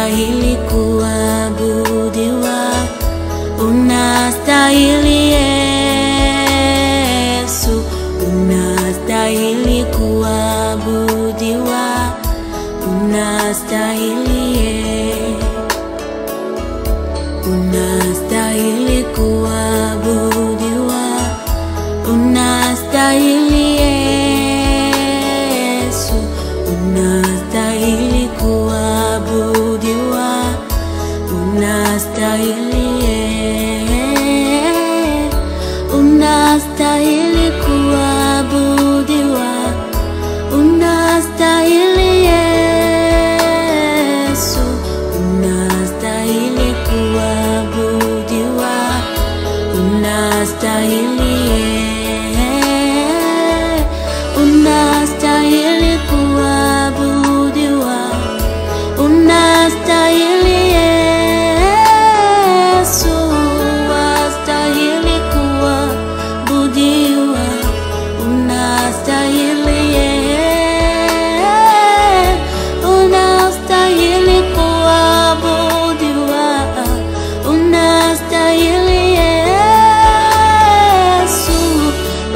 unastahili kuabudiwa, unastahili Yesu, unastahili kuabudiwa, unastahili unastahili kuabudiwa, unastahili Yesu, unastahili kuabudiwa, unastahili unastahili kuabudiwa, unastahili Yesu, unastahili kuabudiwa, unastahili unastahili kuabudiwa, unastahili Yesu, unastahili kuabudiwa, unastahili unastahili kuabudiwa, unastahili Yesu,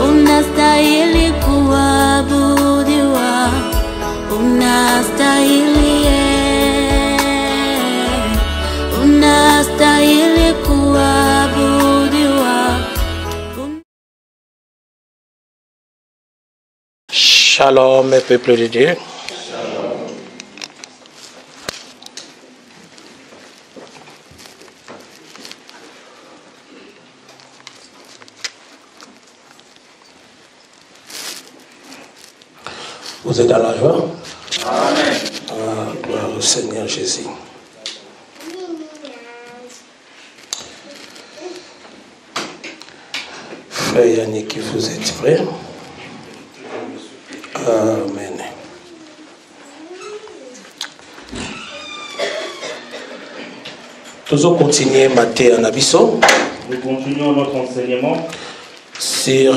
unastahili kuabudiwa, unastahili unastahili kuabudiwa. Shalom, peuple de Dieu. Vous êtes dans la joie? Amen. Gloire au Seigneur Jésus. Frère Yannick, vous êtes prêts? Amen. Nous continuons Matthieu Nabiso. Nous continuons notre enseignement sur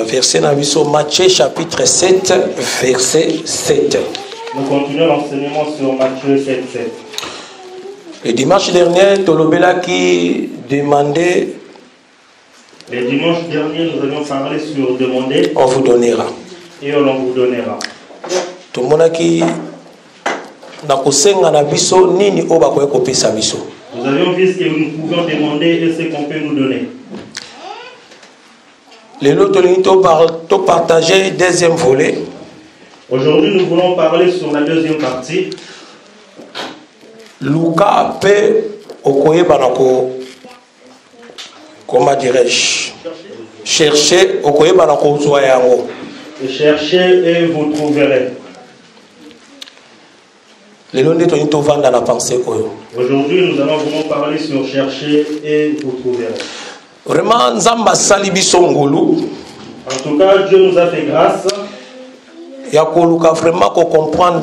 verset Nabiso, Matthieu chapitre 7, verset 7. Nous continuons l'enseignement sur Matthieu 7, 7. Le dimanche dernier, Tolobela qui demandait. Le dimanche dernier, nous avions parlé sur demander. On vous donnera. Et on vous donnera. Tout le monde qui na kosenga na biso nini oba koye kopesa biso. Nous avions vu ce que nous pouvions demander et ce qu'on peut nous donner. Les autres to partager deuxième volet. Aujourd'hui, nous voulons parler sur la deuxième partie. Luka pe okoye banako. Comment dirais-je? Cherchez okoye banako yango. Cherchez et vous trouverez. Aujourd'hui, nous allons vraiment parler sur chercher et vous trouverez. Vraiment, Nzamba salibi songolu. En tout cas, Dieu nous a fait grâce. Vraiment comprendre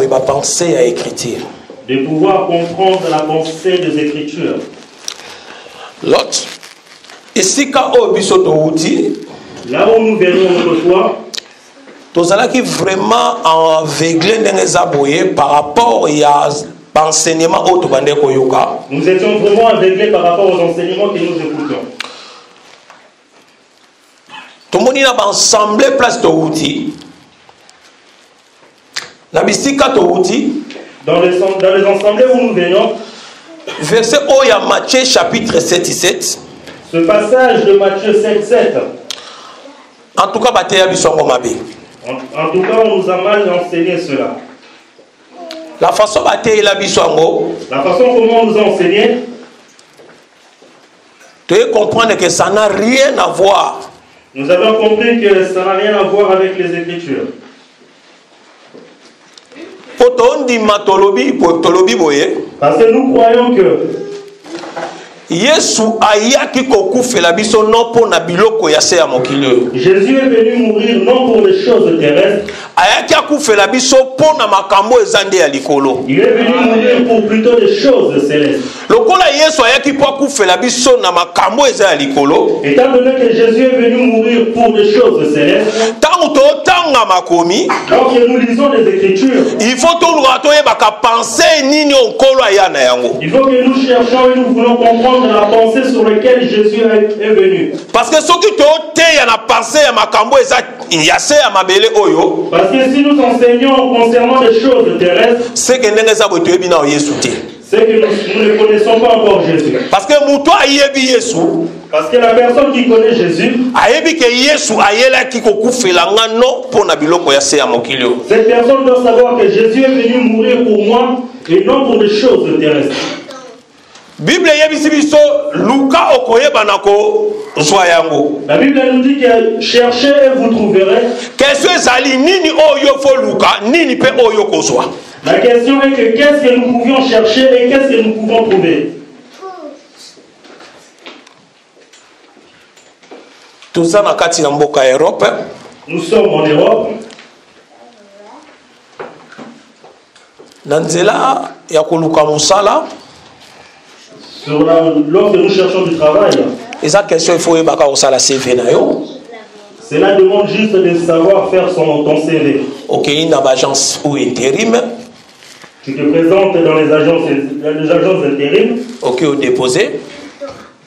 la pensée à écriture. De pouvoir comprendre la pensée des Écritures. L'autre, ici quand là où nous venons autrefois, tous ceux qui vraiment aveuglés par rapport à l'enseignement nous étions vraiment aveuglés par rapport aux enseignements que nous écoutons. Tout le monde a ensemble place de outils. Dans les ensemblées où nous venons, verset Oya Matthieu chapitre 7, 7. Ce passage de Matthieu 7, 7. En tout cas, en tout cas, on nous a mal enseigné cela. La façon comment on nous a enseigné, tu veux comprendre que ça n'a rien à voir. Nous avons compris que ça n'a rien à voir avec les Écritures. Parce que nous croyons que Jésus est venu mourir non pour les choses terrestres. Il est venu mourir pour plutôt des choses célestes. Étant donné que Jésus est venu mourir pour des choses célestes, tanga makomi lorsque nous lisons les Écritures, il faut toluka toyebaka penser nini onkolo aya na yango. il faut que nous cherchions et nous voulons comprendre la pensée sur laquelle Jésus est venu. Parce que soki toteya na pensée ya makambo eza ya se ya mabele oyo, Parce que si nous enseignons concernant les choses terrestres, c'est que ndenge eza boye toyebi na Yesu te. c'est que nous ne connaissons pas encore Jésus. Parce que mutu ayebi Yesu, Parce que la personne qui connaît Jésus, ayebi ke Yesu ayelaki kokufela nga no mpona biloko ya se ya mokili oyo. cette personne doit savoir que Jésus est venu mourir pour moi et non pour des choses terrestres. Bible yebisi biso luka okoyeba na kozwa yango. La Bible nous dit que cherchez et vous trouverez. Question ezali nini oyo fo luka nini pe oyo kozwa. La question est que qu'est-ce que nous pouvions chercher et qu'est-ce que nous pouvons trouver. Toza na kati na mboka Europe. Nous sommes en Europe. Na nzela ya koluka musala. Lorsque nous cherchons du travail, Eza question il faut yebaka osala CV na yo. cela demande juste de savoir faire ton CV. Ok, na agence ou intérim. Tu te présentes dans les agences intérim. Ok, au déposer.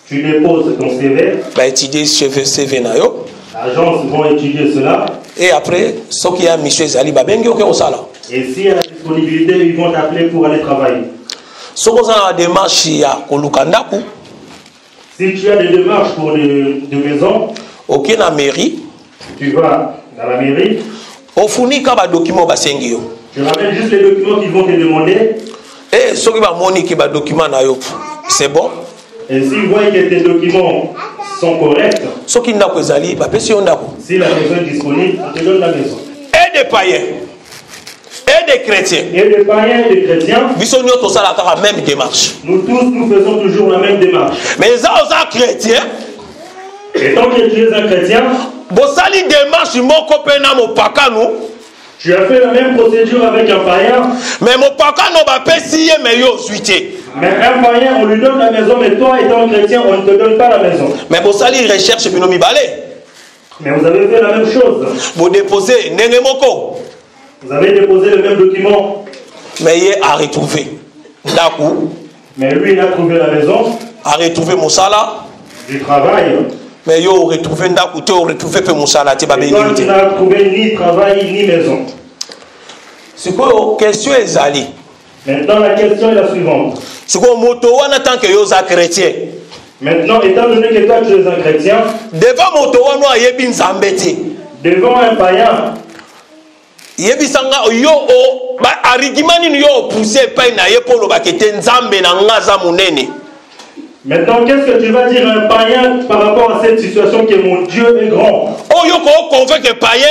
Tu déposes ton CV. Bah étudier CV na yo. L'agence vont étudier cela. Et après, ce qui a mission ezali ba bengi ok osala. Et s'il y a la disponibilité, ils vont t'appeler pour aller travailler. Ce qu'on a démarche ya koluka ndaku. Si tu as des démarches pour des maisons, ok na mairie. tu vas dans la mairie. Ofunika ba document basengi yo. Tu ramènes juste les documents qu'ils vont te demander. Et ce qui va moniquer ba document na yo, c'est bon. Et s'ils voient que tes documents sont corrects, Ce qui ndako ezali ba pesi yo ndako. si la maison est disponible, on te donne la maison. Et des païens. Et des chrétiens. Et des païens et des chrétiens, Biso nyoto sala la même démarche. nous tous, nous faisons toujours la même démarche. Mais ça aux chrétiens, Et tant que tu es un chrétien, bosali démarche moko pena mopaka nous. tu as fait la même procédure avec un païen. Mais mopaka no ba pesi ye me yo zuité. Mais un païen, on lui donne la maison, mais toi, étant chrétien, on ne te donne pas la maison. Mais bosali recherche bino mibale. Mais vous avez fait la même chose. Bo déposer ndenge moko. Vous avez déposé le même document. Mais ye a retrouvé ndaku, Mais lui, il a trouvé la maison, a retrouvé mosala. du travail. Mais yo retrouvé ndaku te retrouvé pe mosala te ba Et toi, bengi tu te. n'as trouvé ni travail, ni maison. Sikoyo question ezali. Maintenant, la question est la suivante. Sikoyo moto wana tant que yo za chrétien. Maintenant, étant donné que toi, tu es un chrétien, Devant moto wana ayebi nzambe te. devant un païen, Yebisanga yo o ba arigimani ni yo pousser pa na ye polo bakete nzambe na ngaza munene. maintenant, qu'est-ce que tu vas dire à un païen par rapport à cette situation que mon Dieu est grand? O yo ko convaincre païen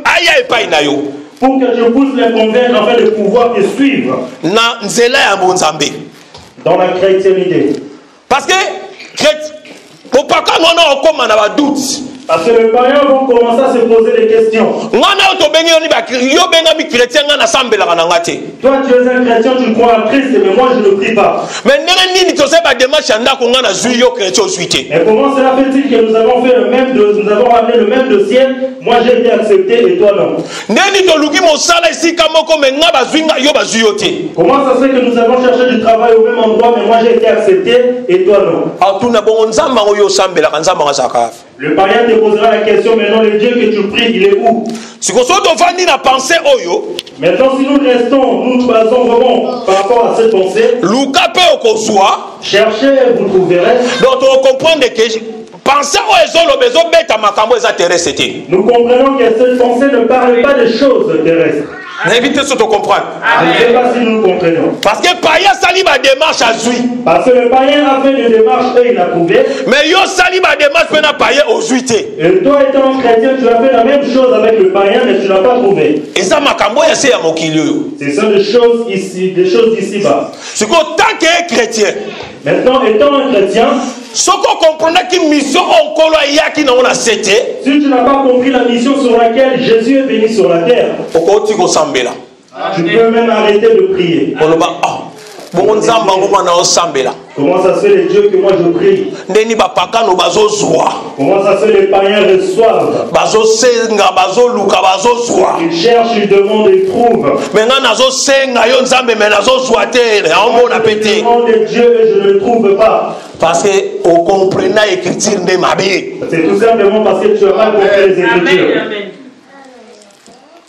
aya e pa na yo. Pour que je puisse les convaincre afin de pouvoir te suivre Na nzela ya nzambe. dans la chrétienté. Parce que popaka ngona okoma na ba doute. Parce que les païens vont commencer à se poser des questions. Ngana to bengi oni ba yo benga mi chrétien ngana sambela kana ngate. Toi, tu es un chrétien, tu crois en Christ, mais moi, je ne prie pas. Mais ndenge nini to se ba démarche ndako ngana zui yo chrétien osuité. Mais comment cela fait-il que nous avons fait nous avons ramené le même dossier? Moi, j'ai été accepté et toi, non. Ndeni to luki mosala isika moko me nga bazuinga yo bazuyo te. Comment ça se fait que nous avons cherché du travail au même endroit, mais moi, j'ai été accepté et toi, non? Atuna bongo nzamba oyo sambela nzamba ngazaka. Le païen te posera la question, maintenant, le Dieu que tu pries, il est où? Si vous avez na pensée oyo, Maintenant, si nous restons, nous nous basons vraiment par rapport à cette pensée, luka pe okozwa, cherchez et vous trouverez. donc on comprend que pensée oyo ezolo bezo beta makambo eza terrestre te. Nous comprenons que cette pensée ne parle pas des choses terrestres. N'invitez ce que comprendre. Je ne sais pas si nous comprenons. Parce que païen sali ba démarche à zui. Parce que le païen a fait des démarches et il a trouvé. Mais yo sali ba démarche pe na païen ozui te. Et toi, étant chrétien, tu as fait la même chose avec le païen, mais tu n'as pas trouvé. Eza makambo ya se ya mokili oyo. Ce sont des choses ici, d'ici-bas. Si vous tant que chrétien, Maintenant, étant un chrétien, ce qu'on comprend que mission onkolo yaki na ona sete, si tu n'as pas compris la mission sur laquelle Jésus est venu sur la terre, okoti ko sambela. tu peux même arrêter de prier. Oloba ah, bongo nzamba ngoma na osambela. Comment ça se fait les dieux que moi je prie? ndeni bapakano bazozwa Comment ça se fait les païens reçoivent? bazosenga bazoluka bazozwa Ils cherchent, ils demandent, ils trouvent. me nga nazosenga yo nzambe me nazozwa te naomona pe Je te demande des dieux et je ne le trouve pas. parce que okomprena écriture nde mabe C'est tout simplement parce que tu as mal compris les Écritures.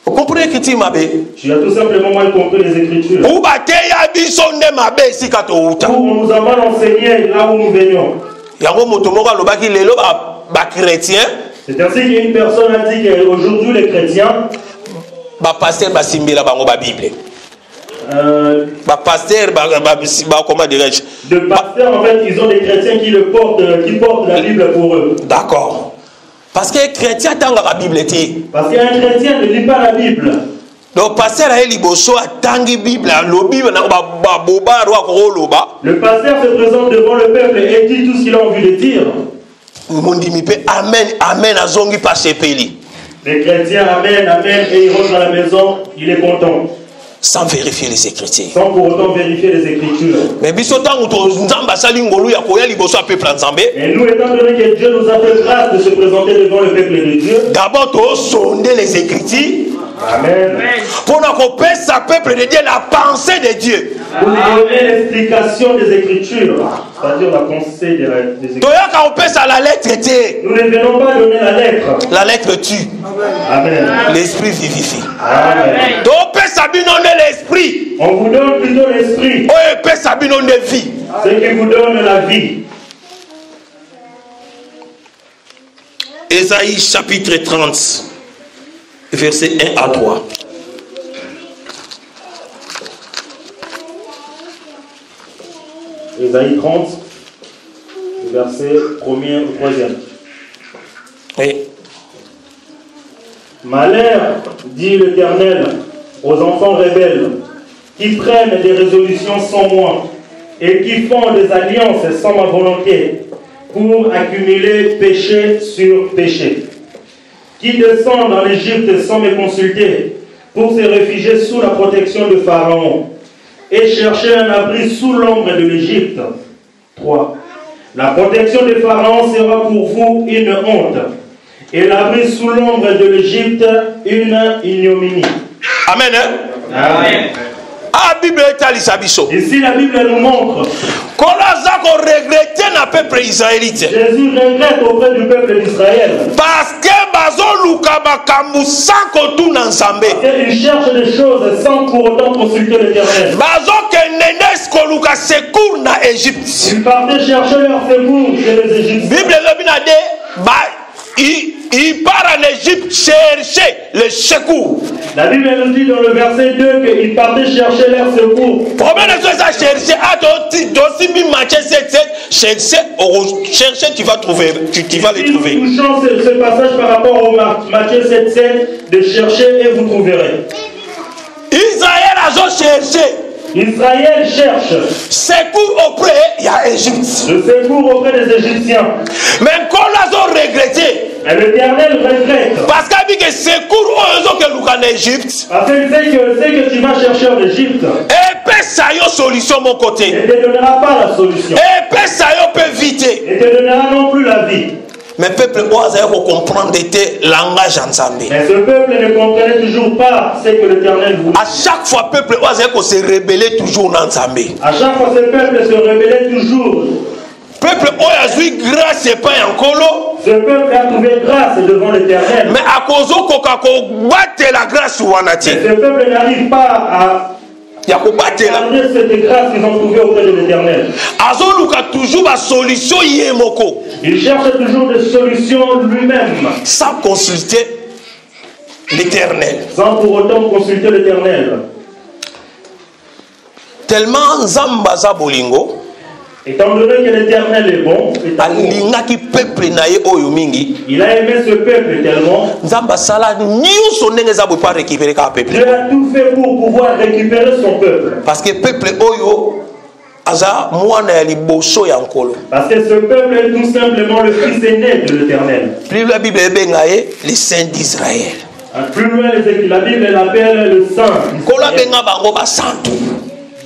okomprena écriture mabe Tu as tout simplement mal compris les Écritures. ou bateya biso nde mabe esika touta Où on nous a mal enseigné là où nous venions. yango moto moko alobaki lelo bachrétien C'est ainsi qu'une personne a dit qu'aujourd'hui les chrétiens, bapaster basimbela bango babible bapaster comment dirais-je de pasteurs en fait, ils ont des chrétiens qui portent la Bible pour eux. d'accord parce que chrétien atangaka bible te Parce qu'un chrétien ne lit pas la Bible. donc paster aye liboso atangi bible alobi nango baboba ro akokoloba Le pasteur se présente devant le peuple et dit tout ce qu'il a envie de dire. mondimi mpe amen amen azongi pa sepeli Les chrétiens, amen, amen, et il rentre à la maison, il est content. sans vérifier les écritures Sans pour autant vérifier les Écritures. mais biso ntango nzambe asali ngolu ya koya liboso ya peuple ya nzambe Et nous, étant donné que Dieu nous a fait grâce de se présenter devant le peuple de Dieu, d'abord tosonde les écritures amen, mpona kopesa peuple de Dieu la pensée de Dieu pour nous donner l'explication des Écritures, c'est-à-dire la pensée des Écritures. toyaka kopesa la lettre te Nous ne venons pas donner la lettre tue Amen. l'esprit vivifie Amen. topesa bino nde l'esprit On vous donne plutôt l'esprit, oyo epesa bino nde vie ce qui vous donne la vie. Ésaïe chapitre 30 verset 1 à 3 Ésaïe 30, verset 1er au 3e. oui. Malheur, dit l'Éternel, aux enfants rebelles, qui prennent des résolutions sans moi et qui font des alliances sans ma volonté pour accumuler péché sur péché, qui descendent en Égypte sans me consulter pour se réfugier sous la protection de Pharaon et chercher un abri sous l'ombre de l'Égypte. 3. La protection de Pharaon sera pour vous une honte et l'abri sous l'ombre de l'Égypte une ignominie. Amen, hein? Amen. Ah, Bible etalisa biso. Ici la Bible nous montre. Kolaza ko regretter na peuple israélite. Jésus regrette auprès du peuple d'Israël. Parce que bazoluka makambu sans kotuna nzambe. Ils cherchent des choses sans pour autant consulter l'Éternel. Bazokende nes koluka secours na Égypte. Ils partaient chercher leur secours chez les Égyptiens. Bible lobi na de il part en Égypte chercher le secours. La Bible nous dit dans le verset 2 qu'ils partaient chercher leur secours. Combien de choses à chercher? Ah, aussi Matthieu 7, chercher, tu vas trouver, tu vas les trouver. Nous touchons ce passage par rapport au Matthieu 7, de chercher et vous trouverez. Israël a cherché. Israël cherche secours auprès d'Égypte. le secours auprès des Égyptiens. Mais quand ils ont regretté, et l'Éternel regrette. parce qu'il dit que secours en Égypte, Parce qu'il sait que tu vas chercher en Égypte. et puis ça y a une solution de mon côté. Et ne te donnera pas la solution. Et puis ça y a peut vite. Et ne te donnera non plus la vie. Mais le peuple doit comprendre le langage ensemble. Mais ce peuple ne comprenait toujours pas ce que l'Éternel voulait. À chaque fois, le peuple doit se rebeller toujours ensemble. À chaque fois, ce peuple se rébellait toujours. Peuple a eu grâce et pas encore. Ce peuple a trouvé grâce devant l'Éternel. Mais à cause de la grâce, ce peuple n'arrive pas à garder cette grâce qu'ils ont trouvée auprès de l'Éternel. toujours la solution. Il cherche toujours des solutions lui-même. Sans consulter l'Éternel. Sans pour autant consulter l'Éternel. Tellement Zambaza Bolingo. Étant donné que l'Éternel est bon, il a aimé ce peuple tellement. Dieu a tout fait pour pouvoir récupérer son peuple. Parce que le peuple parce que ce peuple est tout simplement le fils aîné de l'Éternel. Plus la Bible est les saints d'Israël. Plus loin, la Bible l'appelle le saint.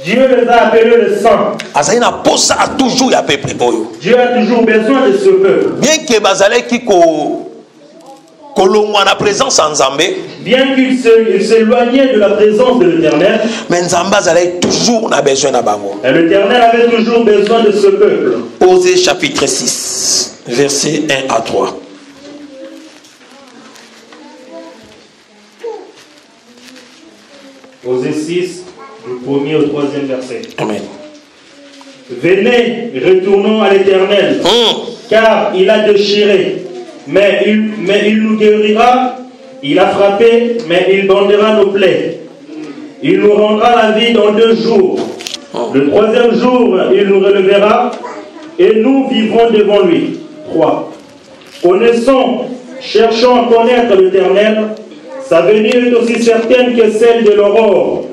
Dieu les a appelés le sang. Azaïna posa a toujours ya peuple boyo. Dieu a toujours besoin de ce peuple. Bien que bazale qui kolongwa na présence en Nzambé, Bien qu'il s'éloignait de la présence de l'Éternel, mais Nzambé azale toujours na besoin na bango. et l'Éternel avait toujours besoin de ce peuple. Osée chapitre 6, versets 1 à 3. Osée 6, du 1er au 3e verset. Amen. Venez, retournons à l'Éternel, car il a déchiré, mais il nous guérira, il a frappé, mais il bandera nos plaies. Il nous rendra la vie dans 2 jours. Le 3e jour, il nous relèvera, et nous vivrons devant lui. 3. Connaissons, cherchons à connaître l'Éternel, sa venue est aussi certaine que celle de l'aurore.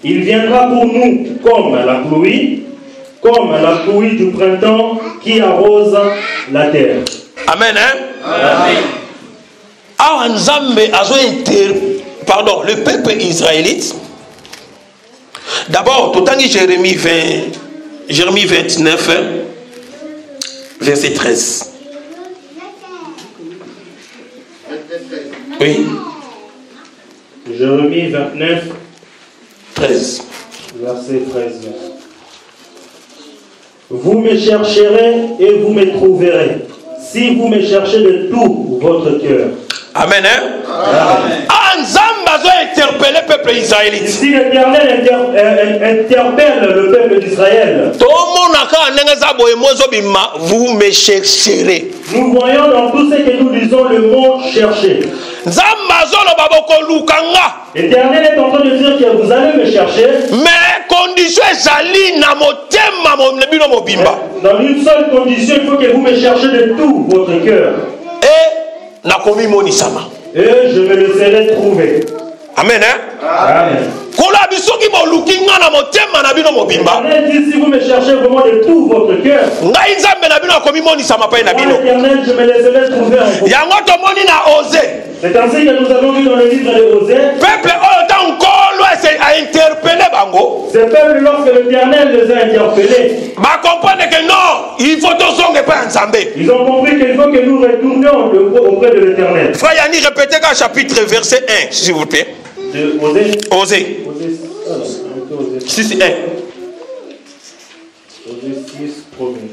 Il viendra pour nous comme la pluie du printemps qui arrose la terre. Amen, hein? Amen. Ah, Nzambe pardon, le peuple israélite. D'abord, tout en Jérémie 29, verset 13. Oui. Jérémie 29, 13. verset 13. Vous me chercherez et vous me trouverez, si vous me cherchez de tout votre cœur. Amen, hein? Amen. Ah, Nzambe a interpellé le peuple israélite. Si l'Éternel interpelle le peuple d'Israël, vous me chercherez. nous voyons dans tout ce que nous disons le mot chercher. L'Éternel est en train de dire que vous allez me chercher. Mais condition Dans une seule condition, il faut que vous me cherchiez de tout votre cœur. Et je me laisserai trouver. Amen, hein? Amen. L'Éternel dit, si vous me cherchez vraiment de tout votre cœur, l'Éternel, je me laisserai trouver en vous. C'est ainsi que nous avons vu dans le livre de Osée. Ces peuples, lorsque l'Éternel les a interpellés, ils ont compris qu'il faut que nous retournions auprès de l'Éternel. Frère Yanni, répétez qu'un chapitre verset 1, s'il vous plaît. De Osée. Osée. 6, 1. Osée 6, premier.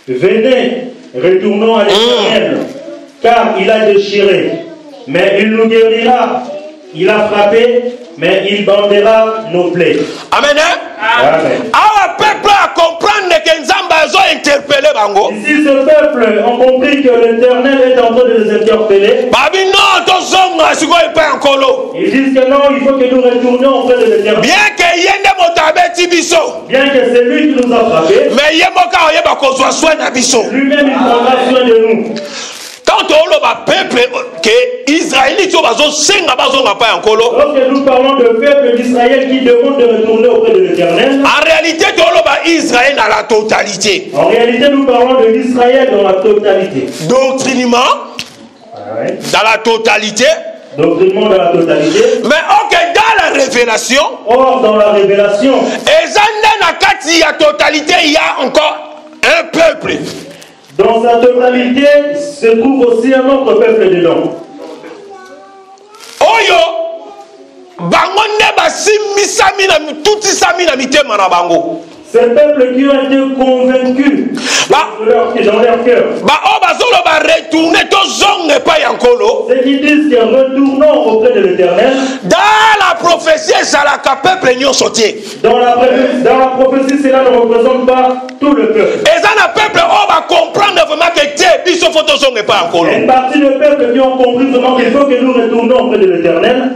Venez, retournons à l'Éternel, car il a déchiré, mais il nous guérira. Il a frappé, mais il bandera nos plaies. Amen. Amen. Ah, peuple a comprendre que Nzamba a interpellé bango. Ici, ce peuple ont compris que l'Éternel est en train de les interpeller. Ils disent que non, il faut que nous retournions auprès de l'Éternel. Bien que c'est lui qui nous a frappés, lui-même il prendra soin de nous. Quand on peuple que Israélite lorsque nous parlons de peuple d'Israël qui demande de retourner auprès de l'Éternel, en réalité Israël à la totalité. En réalité, nous parlons de l'Israël dans la totalité. Doctrinement, dans la totalité. Doctrinement dans la totalité. Mais ok, dans la révélation. Or, dans la révélation. Et dans la totalité, il y a encore un peuple. Dans sa totalité se trouve aussi un autre peuple dedans. Oyo, bangonne basimisami na tuti sami na mitema na bango. Ces peuples qui ont été convaincus dans leur cœur. Ceux qui disent que retournons auprès de l'Éternel. Dans la prophétie, dans la prophétie, cela ne représente pas tout le peuple. Une partie du peuple qui ont compris vraiment qu'il faut que nous retournons auprès de l'Éternel.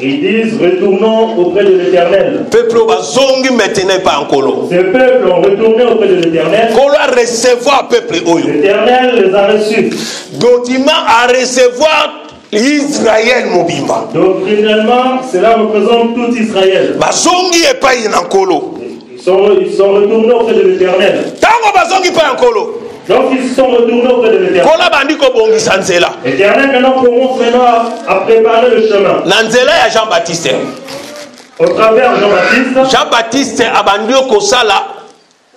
Ils disent retournons auprès de l'Éternel. Ces peuples ont retourné auprès de l'Éternel. L'Éternel les a reçus. Document à recevoir Israël mobimba. Doctrinalement, cela représente tout Israël. Ils sont retournés auprès de l'Éternel. Lorsqu'ils se sont retournés auprès de l'Éternel, kola bandi kobongisa nzela l'Éternel maintenant commence à préparer le chemin. na nzela ya Jean-Baptiste. Au travers Jean-Baptiste, Jean-Baptiste abandi kosala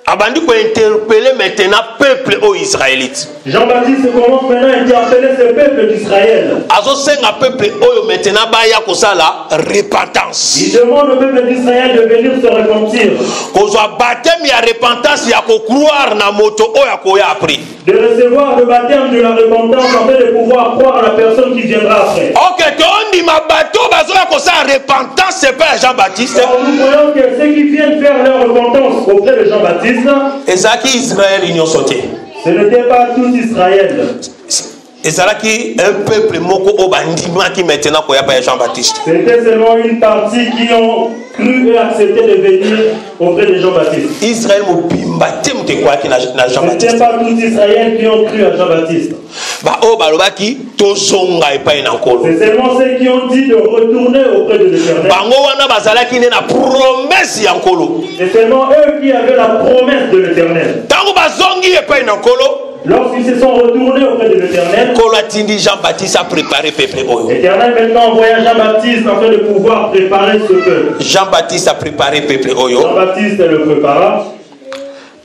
abandi ko interpeller maintenant peuple au israélite. Jean-Baptiste commence maintenant à interpeller ce peuple d'Israël. Azosenga peuple oyo maintenant baya kosala repentance. Il demande au peuple d'Israël de venir se repentir. Kozwa baptême ya repentance ya ko croire na moto oyo akoya après. De recevoir le baptême de la repentance afin de pouvoir croire à la personne qui viendra après. OK, tondi mabato bazoya kosala repentance c'est pas Jean-Baptiste. Alors nous voyons que ceux qui viennent faire leur repentance auprès de Jean-Baptiste, ezalaki Israël union sauté. ce n'était pas tout Israël. ezalaki un peuple moko o bandimaki maintenant koya pa Jean-Baptiste. C'était seulement une partie qui ont cru et accepté de venir auprès de Jean-Baptiste. Israël mobimba te mote koyaki na Ce n'était Jean-Baptiste. pas tout Israël qui ont cru à Jean-Baptiste. Ba o balobaki tozonga epai na nkolo. C'est seulement ceux qui ont dit de retourner auprès de l'Éternel. Bango wana bazalaki ne na promesse ya nkolo. C'est seulement eux qui avaient la promesse de l'Éternel. Tango bazongi epai na nkolo, Lorsqu'ils se sont retournés auprès de l'Éternel, nkolo atindi Jean-Baptiste a préparé peuple oyo. l'Éternel maintenant envoya Jean-Baptiste afin de pouvoir préparer ce peuple. Jean-Baptiste a préparé peuple oyo. Jean-Baptiste le prépara.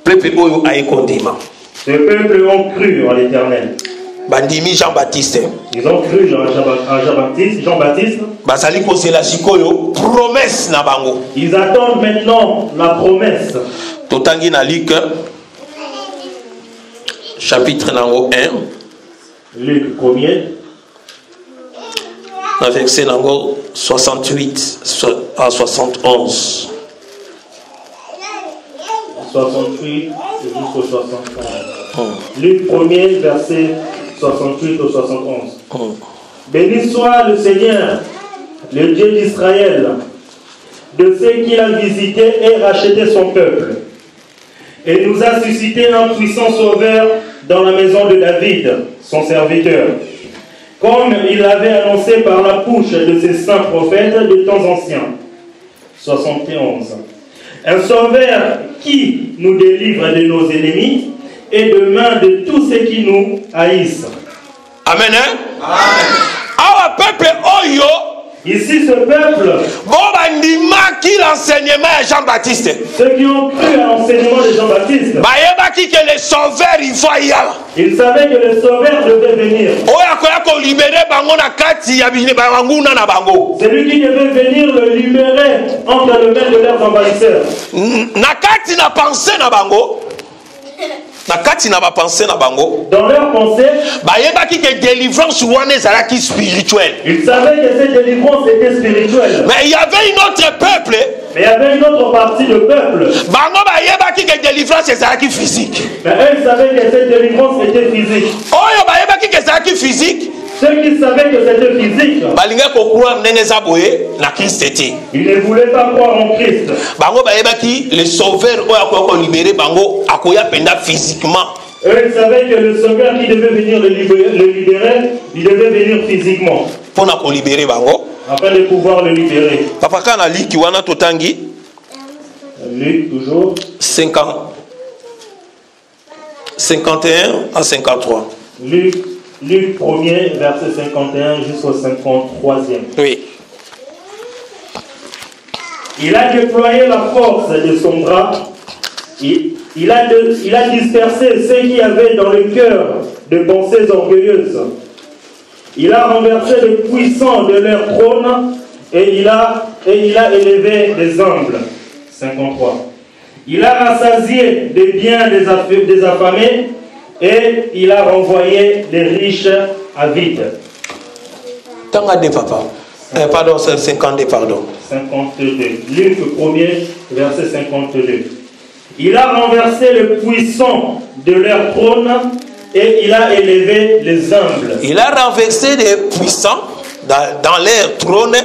Peuple oyo aye kondima. Ce peuple ont cru en l'Éternel. Bandimi Jean-Baptiste. Ils ont cru en Jean-Baptiste. Bazali kozela sikoyo promesse na bango. Ils attendent maintenant la promesse. Totangi na Luc chapitre nango 1. Luc 1er, na verset nango 68 à 71. 68 jusqu'au 71. Luc 1er, verset 68 au 71. Béni soit le Seigneur, le Dieu d'Israël, de ceux qu'il a visité et racheté son peuple, et nous a suscité un puissant sauveur dans la maison de David, son serviteur, comme il l'avait annoncé par la bouche de ses saints prophètes de temps anciens. 71. Un sauveur qui nous délivre de nos ennemis et de main de tous ceux qui nous haïssent. Amen. Hein? Amen. Awa peuple oyo. Ici, ce peuple, bandimaki l'enseignement de Jean-Baptiste. Ceux qui ont cru à l'enseignement de Jean-Baptiste, bayebaki que le sauveur il va y aller. Ils savaient que le sauveur devait venir. Celui qui devait venir le libérer entre les mains de leurs envahisseurs. Nakati na pensée na bango. Dans leur pensée, que délivrance est spirituelle. Ils savaient que cette délivrance était spirituelle. Mais il y avait une autre peuple. Mais il y avait une autre partie de peuple. Que délivrance est physique. Mais eux, ils savaient que cette délivrance était physique. Physique. Ceux qui savaient que c'était physique, ils ne voulaient pas croire en Christ. Le sauveur physiquement. Eux, ils savaient que le sauveur qui devait venir le libérer, il devait venir physiquement. Afin de pouvoir le libérer. Papa kana liki wana totangi. Luc toujours. 51 à 53. Luc 1er, verset 51 jusqu'au 53e. Oui. Il a déployé la force de son bras. Il a dispersé ceux qui avaient dans le cœur de pensées orgueilleuses. Il a renversé les puissants de leur trône et il a élevé les humbles. 53. Il a rassasié des biens des affamés et il a renvoyé les riches à vide. Tanga de papa. Pardon, c'est 52, pardon. 52. Luc 1er, verset 52. Il a renversé les puissants de leur trône et il a élevé les humbles. Il a renversé les puissants dans leur trône.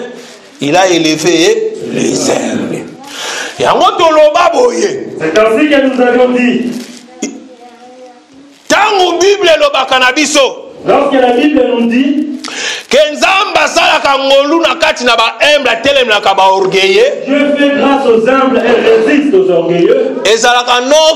Il a élevé les humbles. C'est ainsi que nous avons dit. Lorsque la Bible nous dit que Dieu fait grâce aux humbles et résiste aux orgueilleux,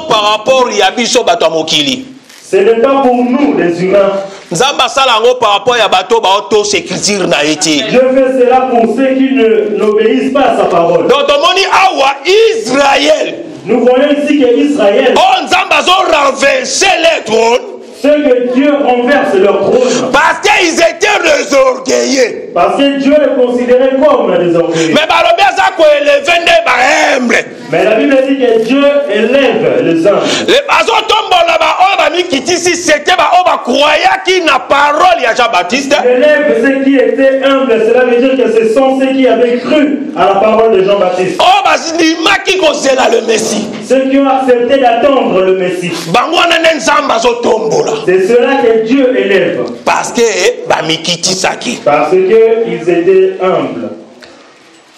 par rapport à Biso Batamokili. Ce n'est pas pour nous, les humains. Nzamba salango par rapport à bateau ba auto sécurité na été. Je fais cela pour ceux qui n'obéissent pas à sa parole. Donc tomoni awa Israël. Nous voyons ici que Israël, Oh Nzamba zo renverser les trônes. ceux que Dieu renverse leur trône. Parce qu'ils étaient désorgueillés. Parce que Dieu les considérait comme des orgueilleux. Mais balobi aza ko élever ne ba humble. Mais la Bible dit que Dieu élève les hommes. Les bazo tombola ba o ba mikitisi c'était ba o ba croyait qui na parole ya Jean-Baptiste. Il élève ceux qui étaient humbles. Cela veut dire que ce sont ceux qui avaient cru à la parole de Jean-Baptiste. Oh ba ndima ki kozela le Messie. Ceux qui ont accepté d'attendre le Messie. Bango na nzamba zo tombola. C'est cela que Dieu élève. Parce que ba mikitisaki. Parce qu'ils étaient humbles.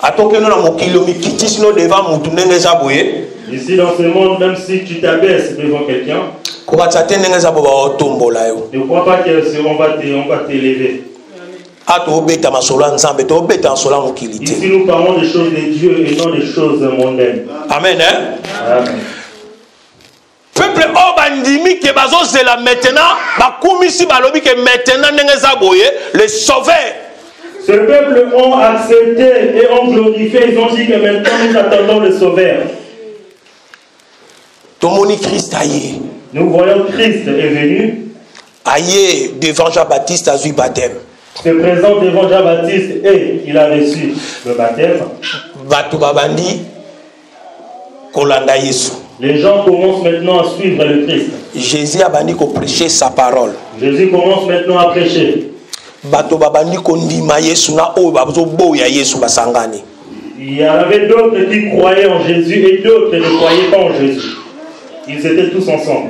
Atokeno na mokilo mikitisino devant mutu ndenge za boye. Ici dans ce monde, même si tu t'abaisses devant quelqu'un, Kobatsate ndenge za bo ba tombola yo. ne crois pas qu'on va t'élever. Ato obeta masolo nzambe to obeta masolo mokilité. Ici nous parlons des choses de Dieu et non des choses mondaines. Amen hein. Amen. Peuple o bandimi ke bazozela maintenant bakumisi balobi ke maintenant ndenge za boye le sauveur. Ce peuple ont accepté et ont glorifié. Ils ont dit que maintenant nous attendons le Sauveur. Tomoni Christ aye. Nous voyons Christ est venu. Aye devant Jean-Baptiste a eu baptême. Se présente devant Jean-Baptiste et il a reçu le baptême. Batu babandi kolanda Yesu. Les gens commencent maintenant à suivre le Christ. Jésus a bandi ko prêcher sa parole. Jésus commence maintenant à prêcher. Bato babandi kondima Yesu na o bazo boya Yesu basangani. Il y avait d'autres qui croyaient en Jésus et d'autres ne croyaient pas en Jésus. Ils étaient tous ensemble.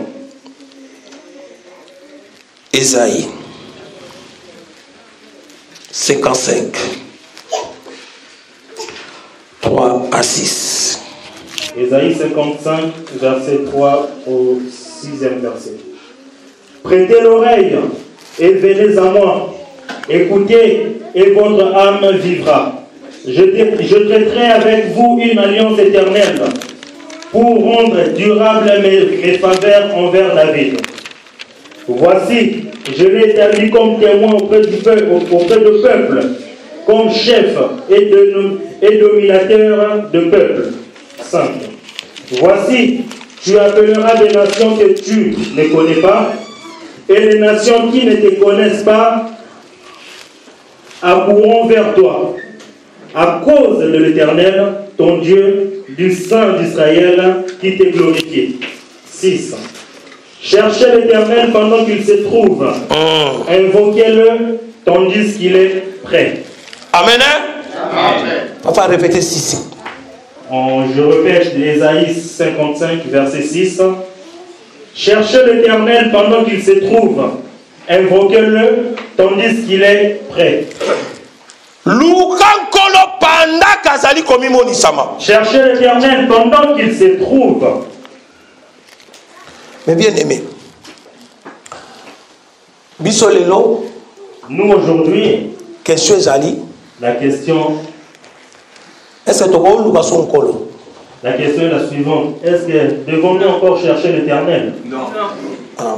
Ésaïe 55 3 à 6. Ésaïe 55, verset 3 au 6e verset. Prêtez l'oreille et venez à moi. Écoutez et votre âme vivra. Je traiterai avec vous une alliance éternelle pour rendre durable mes faveurs envers David. Voici, je l'ai établi comme témoin auprès du peuple, comme chef et dominateur de peuple. 5. Voici, tu appelleras des nations que tu ne connais pas, et les nations qui ne te connaissent pas accourront vers toi, à cause de l'Éternel, ton Dieu, du Saint d'Israël, qui t'est glorifié. 6. Cherchez l'Éternel pendant qu'il se trouve. Invoquez-le tandis qu'il est prêt. Amen. Amen. On va répéter 6. Je répète Ésaïe 55, verset 6. Cherchez l'Éternel pendant qu'il se trouve. Invoquez-le tandis qu'il est prêt. Cherchez l'Éternel pendant qu'il se trouve. Mais bien aimé, bisolelo, nous aujourd'hui, question Zali, la question, est-ce que tu as son colo? La question est la suivante. Est-ce que devons-nous encore chercher l'Éternel? Non. Ah.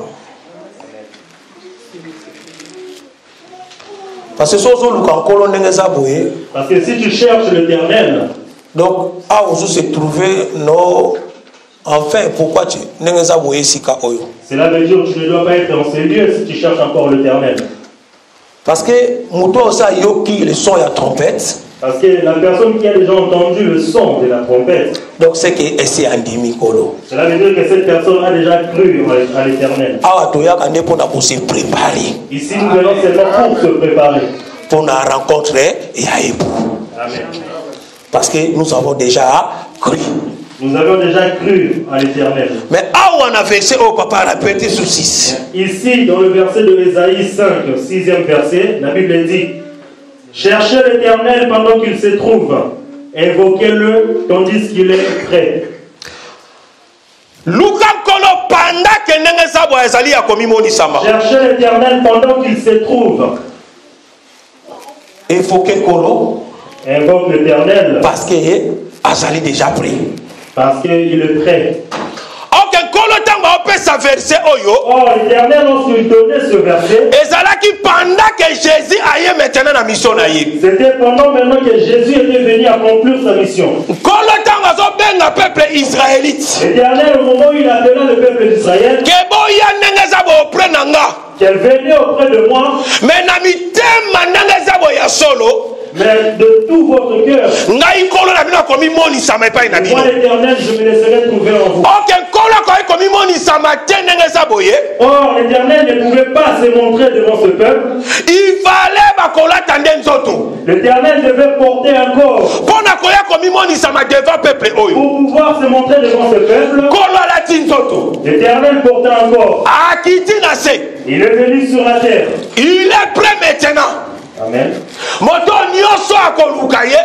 Parce que si tu cherches l'Éternel, donc ah on se trouver no enfin pourquoi tu cela veut dire que tu ne dois pas être dans ces lieux si tu cherches encore l'Éternel. Parce que muto ça yoki le son ya trompette. Parce que la personne qui a déjà entendu le son de la trompette, donc c'est que c'est andimi kolo. Cela veut dire que cette personne a déjà cru à l'Éternel. Ah toya kande pour se préparer. Ici nous venons seulement pour se préparer. Pour la rencontrer et à époux. Amen. Parce que nous avons déjà cru. Nous avons déjà cru à l'Éternel. Mais ah on a versé au papa répété sous 6. Ici dans le verset de Ésaïe 5, 6e verset, la Bible dit: cherchez l'Éternel pendant qu'il se trouve, invoquez-le tandis qu'il est prêt. Cherchez l'Éternel pendant qu'il se trouve. Invoque l'Éternel. Parce que Azali déjà pris. Parce qu'il est prêt. kopesa verset oyo. Or, l'Éternel, lorsqu'il donnait ce verset, Ezalaki pendant que Jésus aille maintenant na mission na ye. c'était pendant maintenant que Jésus était venu accomplir sa mission. Kolo tango azobenga peuple israélite. L'Éternel, au moment où il appela le peuple d'Israël, Ke boya ndenge eza boauprès na nga. qu'elle venait auprès de moi, Mais na mitema ndenge eza boya solo. mais de tout votre cœur, Ngai kolo na bino akomi monisama epai na bino. moi l'Éternel, je me laisserai trouver en vous. Ok, kolo akomi monisama te ndenge eza boye. Or, l'Éternel ne pouvait pas se montrer devant ce peuple. Il fallait bakolata nde nzoto. L'Éternel devait porter un corps Pona koya komi monisama devant peuple oyo. pour pouvoir se montrer devant ce peuple. Kolo alati nzoto. L'Éternel portait un corps. Akiti na se. Il est venu sur la terre. Il est prêt maintenant. Amen. Moto nyonso akoluka ye.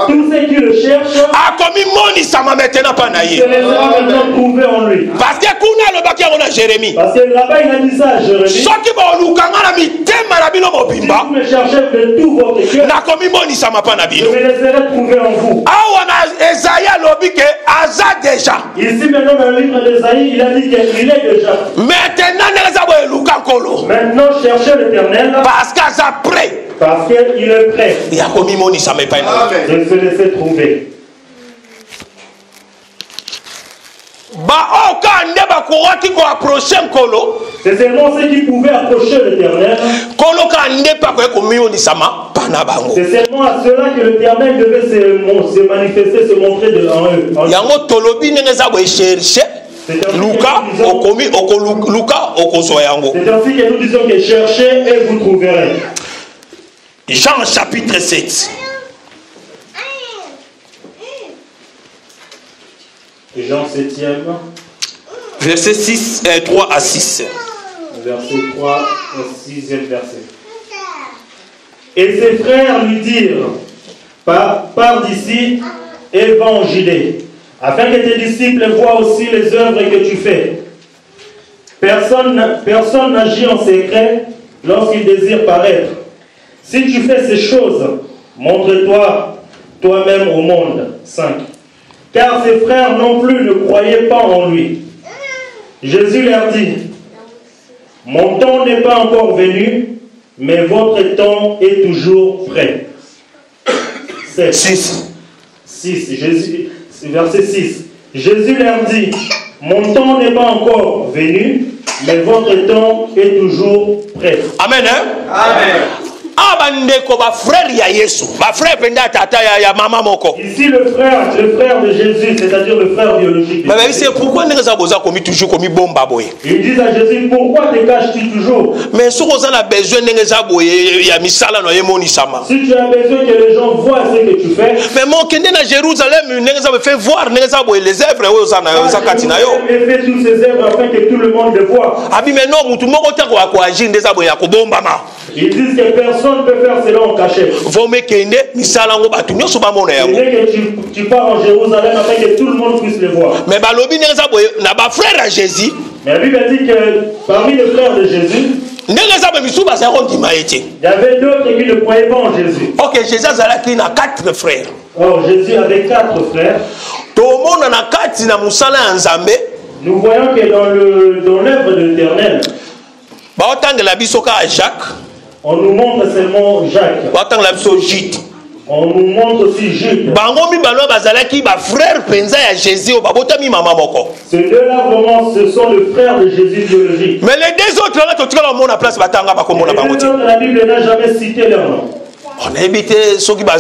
Tous ceux qui le cherchent Akomi monisama maintenant pa na se ye. laissera maintenant trouver en lui. Parce que kuna alobaki yango na Jérémie. Parce que là-bas, il a dit ça à Jérémie. Si Soki bolukanga na mitema na bino mobimba. vous me cherchez de tout votre cœur, Nakomi monisama pa na je bino. me laisserai trouver en vous. Awa na Esaïe alobi ke aza déjà. Ici, maintenant, dans le livre d'Ésaïe, il a dit qu'il est déjà. Maintenant ndenge eza boye luka nkolo. Maintenant, cherchez l'Éternel Parce qu'aza prêt. parce qu'il est prêt Yakomi monisama epai na ye. de se laisser trouver. Baoka nde bakowaki koapproche nkolo. C'est seulement ceux qui pouvaient approcher l'Éternel. Nkolo ka nde pa koye komionisama pa na bango. C'est seulement à cela que l'Éternel devait se manifester, se montrer en eux. Yango tolobi ndenge eza boye cherche. Luka okomi Luka okozwa yango. C'est ainsi que nous disons que cherchez et vous trouverez. Jean chapitre 7. Jean 7e, Verset 3 à 6. verset 3 au 6e verset. Et ses frères lui dirent, pars d'ici et va en Judée, afin que tes disciples voient aussi les œuvres que tu fais. Personne n'agit en secret lorsqu'il désire paraître. Si tu fais ces choses, montre-toi toi-même au monde. 5. Car ses frères non plus ne croyaient pas en lui. Jésus leur dit, mon temps n'est pas encore venu, mais votre temps est toujours prêt. 7. 6. Verset 6. Jésus leur dit, mon temps n'est pas encore venu, mais votre temps est toujours prêt. Amen. Hein? Amen. Abandeko ba frère ya Yesu. Ba frère penda tata ya mama moko. Ici le frère de Jésus, c'est-à-dire le frère biologique. Mais c'est pourquoi nous avons commis toujours comme bomba boy. Ils disent à Jésus, pourquoi te caches-tu toujours? Mais si on a besoin de ya misala no yemoni sama. Si tu as besoin que les gens voient ce que tu fais. Mais mon kende na Jérusalem neza fait voir neza boy les œuvres za katina yo. Il fait toutes ces œuvres afin que tout le monde le voit. Abi mais non mutu moko ta ko agir neza boy ya ko bomba ma. Ils disent que personne ne peut faire cela en cachette. Vome kende misala ngo batu nyoso ba mona yango. Il dit que tu pars en Jérusalem afin que tout le monde puisse le voir. Mais balobi neza boy na ba frère à Jésus. Mais la Bible dit que parmi les frères de Jésus, il y avait d'autres qui ne croyaient pas en Jésus. Ok, Jésus a 4 frères. Or, Jésus avait 4 frères. Nous voyons que dans l'œuvre de l'Éternel, on nous montre seulement Jacques. On nous montre aussi Jude. Ces deux-là, vraiment, ce sont les frères de Jésus biologique. Mais les deux autres, la Bible n'a jamais cité leur nom. On a évité ceux qui païens,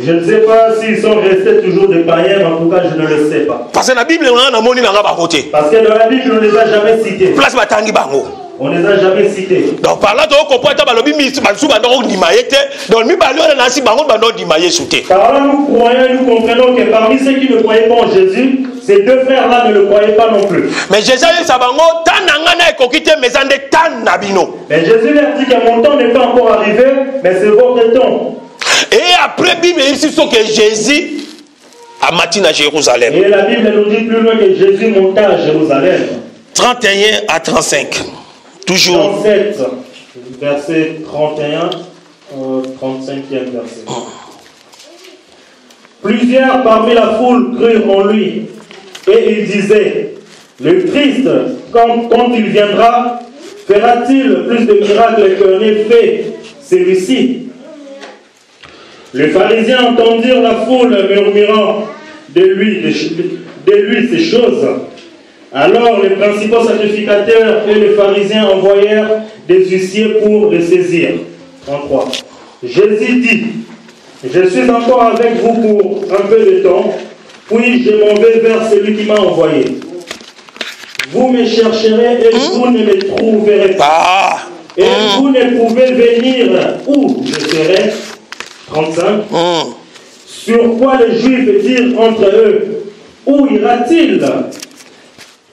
je ne sais pas s'ils sont restés toujours des païens, mais en tout cas, je ne le sais pas. Parce que la Bible, parce que dans la Bible, on ne les a jamais cités. On ne les a jamais cités. Donc par là, par là, nous croyons et nous comprenons que parmi ceux qui ne croyaient pas en Jésus, ces deux frères-là ne le croyaient pas non plus. Mais Jésus leur dit que mon temps n'est pas encore arrivé, mais c'est votre temps. Et après, la Bible dit que Jésus a matin à Jérusalem. Et la Bible nous dit plus loin que Jésus monta à Jérusalem. 31 à 35. Toujours. 37, verset 31 au 35e verset. Plusieurs parmi la foule crurent en lui, et ils disaient, Le Christ, quand il viendra, fera-t-il plus de miracles qu'en ait fait celui-ci? Les pharisiens entendirent la foule murmurant de lui ces choses. Alors les principaux sacrificateurs et les pharisiens envoyèrent des huissiers pour le saisir. 33. Jésus dit, je suis encore avec vous pour un peu de temps, puis je m'en vais vers celui qui m'a envoyé. Vous me chercherez et vous ne me trouverez pas. Et vous ne pouvez venir où je serai. 35. Sur quoi les Juifs dirent entre eux, où ira-t-il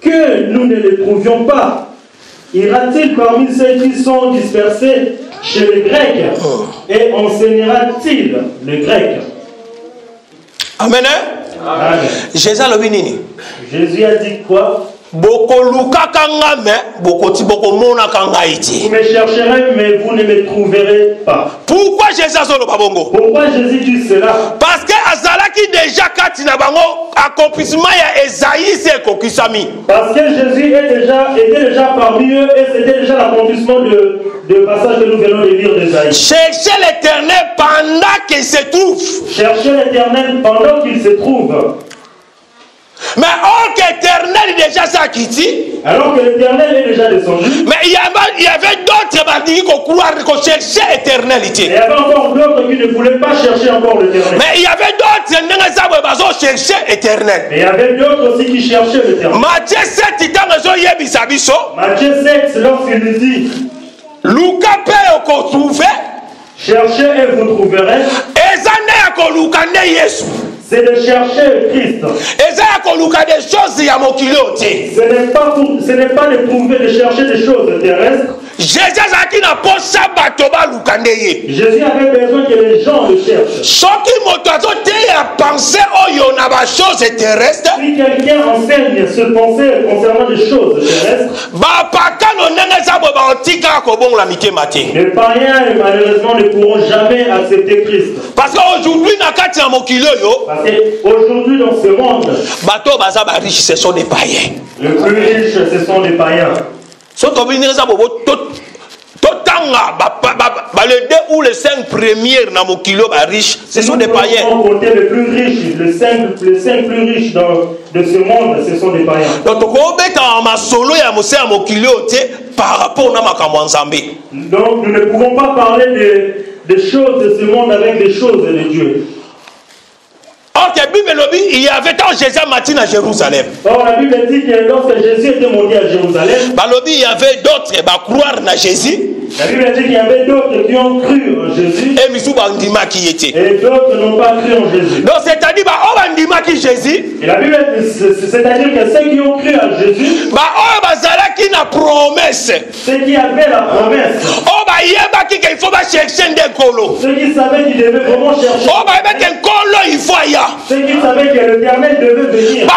que nous ne le trouvions pas? Ira-t-il parmi ceux qui sont dispersés chez les Grecs? Et enseignera-t-il le grec? Amen. Amen. Jésus a dit Jésus a dit quoi? Vous me chercherez, mais vous ne me trouverez pas. Pourquoi Jésus a dit bongo? Pourquoi Jésus dit cela? Parce que Azalaki déjà katina bango accomplissement ya Esaïe c'est kokisami. Parce que Jésus était déjà parmi eux et c'était déjà l'accomplissement de passage que nous venons de lire d'Esaïe. Cherchez l'Éternel pendant qu'il se trouve. Cherchez l'Éternel pendant qu'il se trouve. Mais or qu'Éternel est déjà ça qui dit. Alors que l'Éternel est déjà descendu. Mais il y avait d'autres bandits qui cherchaient l'éternalité. Il y avait encore d'autres qui ne voulaient pas chercher encore l'Éternel. Mais il y avait d'autres qui cherchaient l'éternel. Mais il y avait d'autres aussi qui cherchaient l'Éternel. Matthieu 7, Matthieu 7, lorsqu'il dit Luka peut trouver. Cherchez et vous trouverez. C'est de chercher Christ. Ce n'est pas de trouver, de chercher des choses terrestres. Jésus avait besoin que les gens le cherchent. Si quelqu'un enseigne ce pensée concernant des choses terrestres, les païens malheureusement ne pourront jamais accepter Christ. Parce qu'aujourd'hui, dans ce monde, ce sont des païens. Le plus riche, ce sont des païens. Les 2 ou les 5 premiers dans mon kilo riches, ce sont des païens. Les plus riches, les 5 plus riches de ce monde, ce sont des païens. Donc, par rapport à donc nous ne pouvons pas parler des choses de ce monde avec des choses de Dieu. Or, il y avait tant Jésus matin à Jérusalem. Or, la Bible dit que lorsque Jésus était monté à Jérusalem, il y avait d'autres qui croire en Jésus. La Bible dit qu'il y avait d'autres qui ont cru en Jésus. Et d'autres n'ont pas cru en Jésus. Donc, c'est-à-dire Jésus. Et la Bible, c'est-à-dire que ceux qui ont cru en Jésus, ceux qui avaient la promesse, ceux qui savaient qu'ils devaient vraiment chercher, ceux qui savaient que l'Éternel devait venir,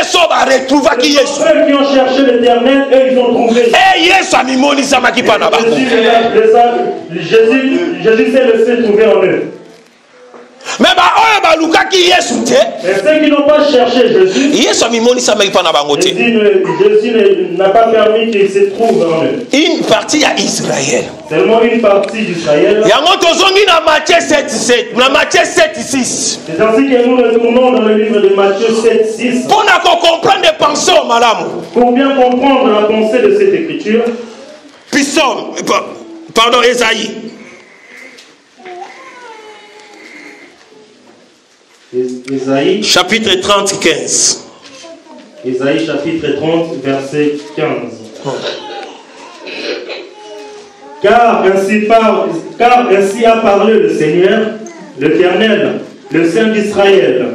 ceux qui ont cherché l'Éternel, eux ils ont trouvé. Jésus s'est laissé trouver en eux. Mais ceux qui n'ont pas cherché Jésus, Jésus n'a pas permis qu'ils se trouvent en eux. Une partie à Israël. Seulement une partie d'Israël. Il y a dans Matthieu 7, 6. C'est ainsi que nous retournons dans le livre de Matthieu 7, 6. Pour comprendre les pensées au malamu. Pour bien comprendre la pensée de cette écriture. Esaïe. Esaïe. Chapitre 30, 15. Esaïe chapitre 30, verset 15. Car ainsi a parlé le Seigneur, l'Éternel, le Saint d'Israël.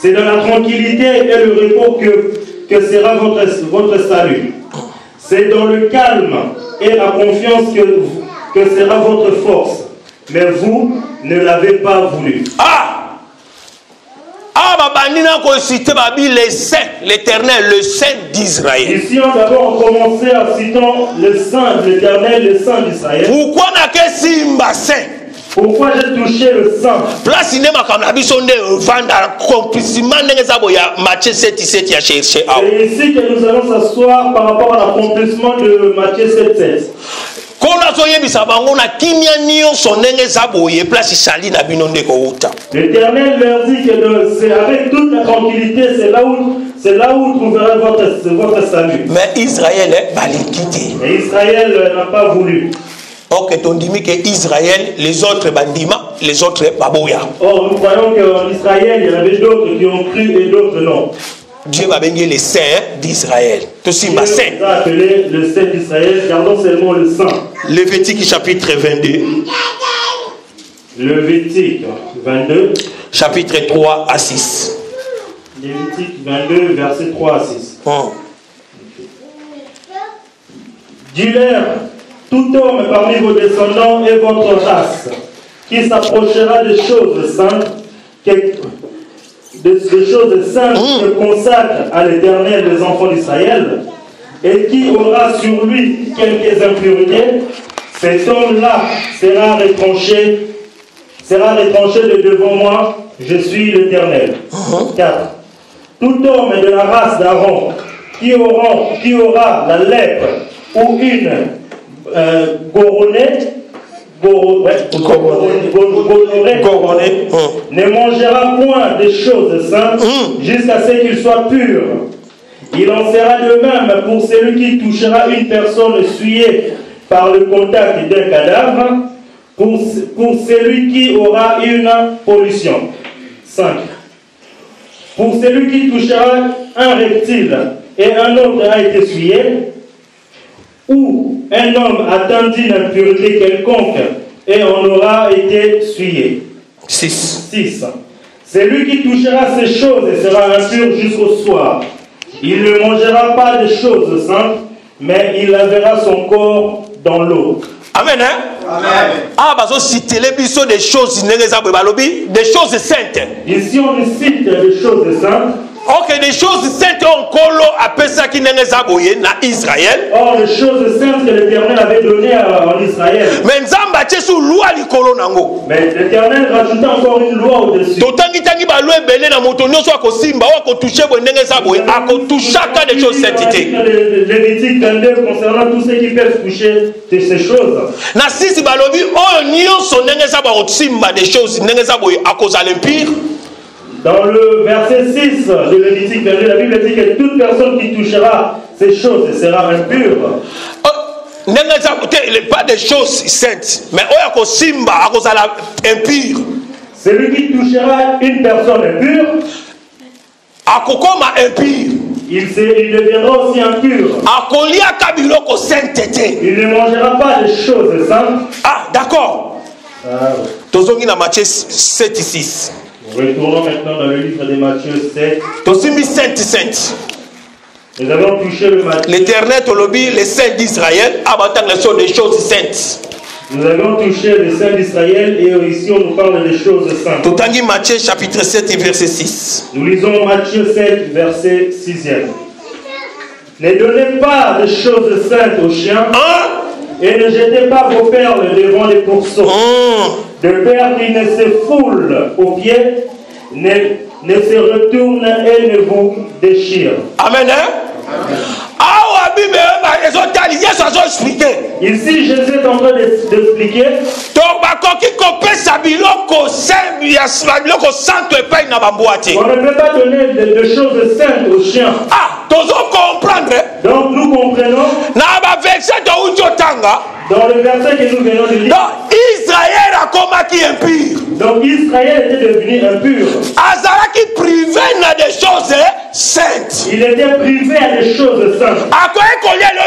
C'est dans la tranquillité et le repos que sera votre salut. C'est dans le calme et la confiance que sera votre force. Mais vous ne l'avez pas voulu. Les saints, l'Éternel, le Saint d'Israël. Ici, on a d'abord commencé en citant le Saint, l'Éternel, le Saint d'Israël. Pourquoi n'a que Simba Saint? Pourquoi j'ai touché le sang? Place cinéma comme la bisonde vendre accomplissement n'engezabo ya Matthieu 7:17 ya chercher. C'est ici que nous allons s'asseoir par rapport à l'accomplissement de Matthieu 7:16. L'Éternel leur dit que c'est avec toute la tranquillité, c'est là où trouverez votre salut. Mais Israël est balikité. Et Israël n'a pas voulu. Ok, ton dit que Israël, les autres bandima, les autres baboya. Or, nous croyons qu'en Israël, il y en avait d'autres qui ont cru et d'autres non. Dieu va bénir les saints d'Israël. Dieu a appelé le saint d'Israël, gardons seulement le sang. Lévitique chapitre 22. Lévitique 22. Chapitre 3 à 6. Lévitique 22, verset 3 à 6. Dis-leur, tout homme parmi vos descendants et votre race, qui s'approchera des choses saintes, des choses saintes se consacrent à l'Éternel des enfants d'Israël, et qui aura sur lui quelques impuretés, cet homme-là sera retranché de devant moi, je suis l'Éternel. 4. Tout homme de la race d'Aaron qui aura la lèpre ou une goronée, ne mangera point des choses saintes jusqu'à ce qu'il soit pur. Il en sera de même pour celui qui touchera une personne souillée par le contact d'un cadavre, pour celui qui aura une pollution. 5. Pour celui qui touchera un reptile et un autre a été souillé, ou un homme atteint d'une impureté quelconque et en aura été souillé. 6. Celui qui touchera ces choses sera impur jusqu'au soir. Il ne mangera pas de choses saintes, mais il lavera son corps dans l'eau. Amen. Hein? Amen. Ah, bah, citer des choses, des choses saintes. Ici, on cite des choses saintes. Ok, des choses saintes en colo appelle ça qui n'est pas na Israël. Or, les choses saintes que l'Éternel avait données en Israël. Mais Nzamba sous loi li colo nango. Mais l'Éternel rajoutait encore une loi au-dessus. Totangi tangi ba loi belé na motonio soit ko simba ou ko toucher bo ndenge za boye a ko toucher ka des choses sainteté. Lévitique 22 concernant tous ceux qui peuvent toucher de ces choses. Na sisi balobi o nyonso ndenge za ba ko simba des choses ndenge za boye a cause à l'impire. Dans le verset 6 de Lévitique 22, la Bible dit que toute personne qui touchera ces choses sera impure. Pas des choses saintes, mais on simba à cause de la impure. Celui qui touchera une personne impure, il deviendra aussi impur. Il ne mangera pas des choses saintes. Ah, d'accord. Tozongi na Matthieu 7:6. Retournons maintenant dans le livre de Matthieu 7. Nous avons touché le Matthieu. L'Éternel, les saints d'Israël, abattant les choses des choses saintes. Nous avons touché les saints d'Israël et ici on nous parle des choses saintes. Totangi Matthieu chapitre 7 et verset 6. Nous lisons Matthieu 7 verset 6e. Ne donnez pas de choses saintes aux chiens et ne jetez pas vos perles devant les pourceaux. De peur qu'ils ne se foulent aux pieds, ne se retournent et ne vous déchirent. Amen. Ici, Jésus est en train d'expliquer. On ne peut pas donner de choses saintes aux chiens. Donc nous comprenons. Dans le verset que nous venons de lire. Israël a commis impur. Donc Israël était devenu impur. Azaraki privé na des choses saintes. Il était privé à des choses saintes. À quoi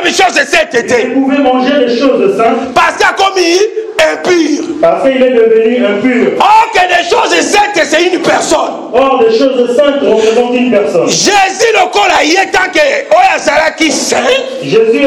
il choses saintes il pouvait manger des choses saintes. Parce qu'il a commis impur. Parce qu'il est devenu impur. Or que des choses saintes c'est une personne. Or des choses saintes représentent une personne. Jésus le col a y tant que Azaraki saint. Jésus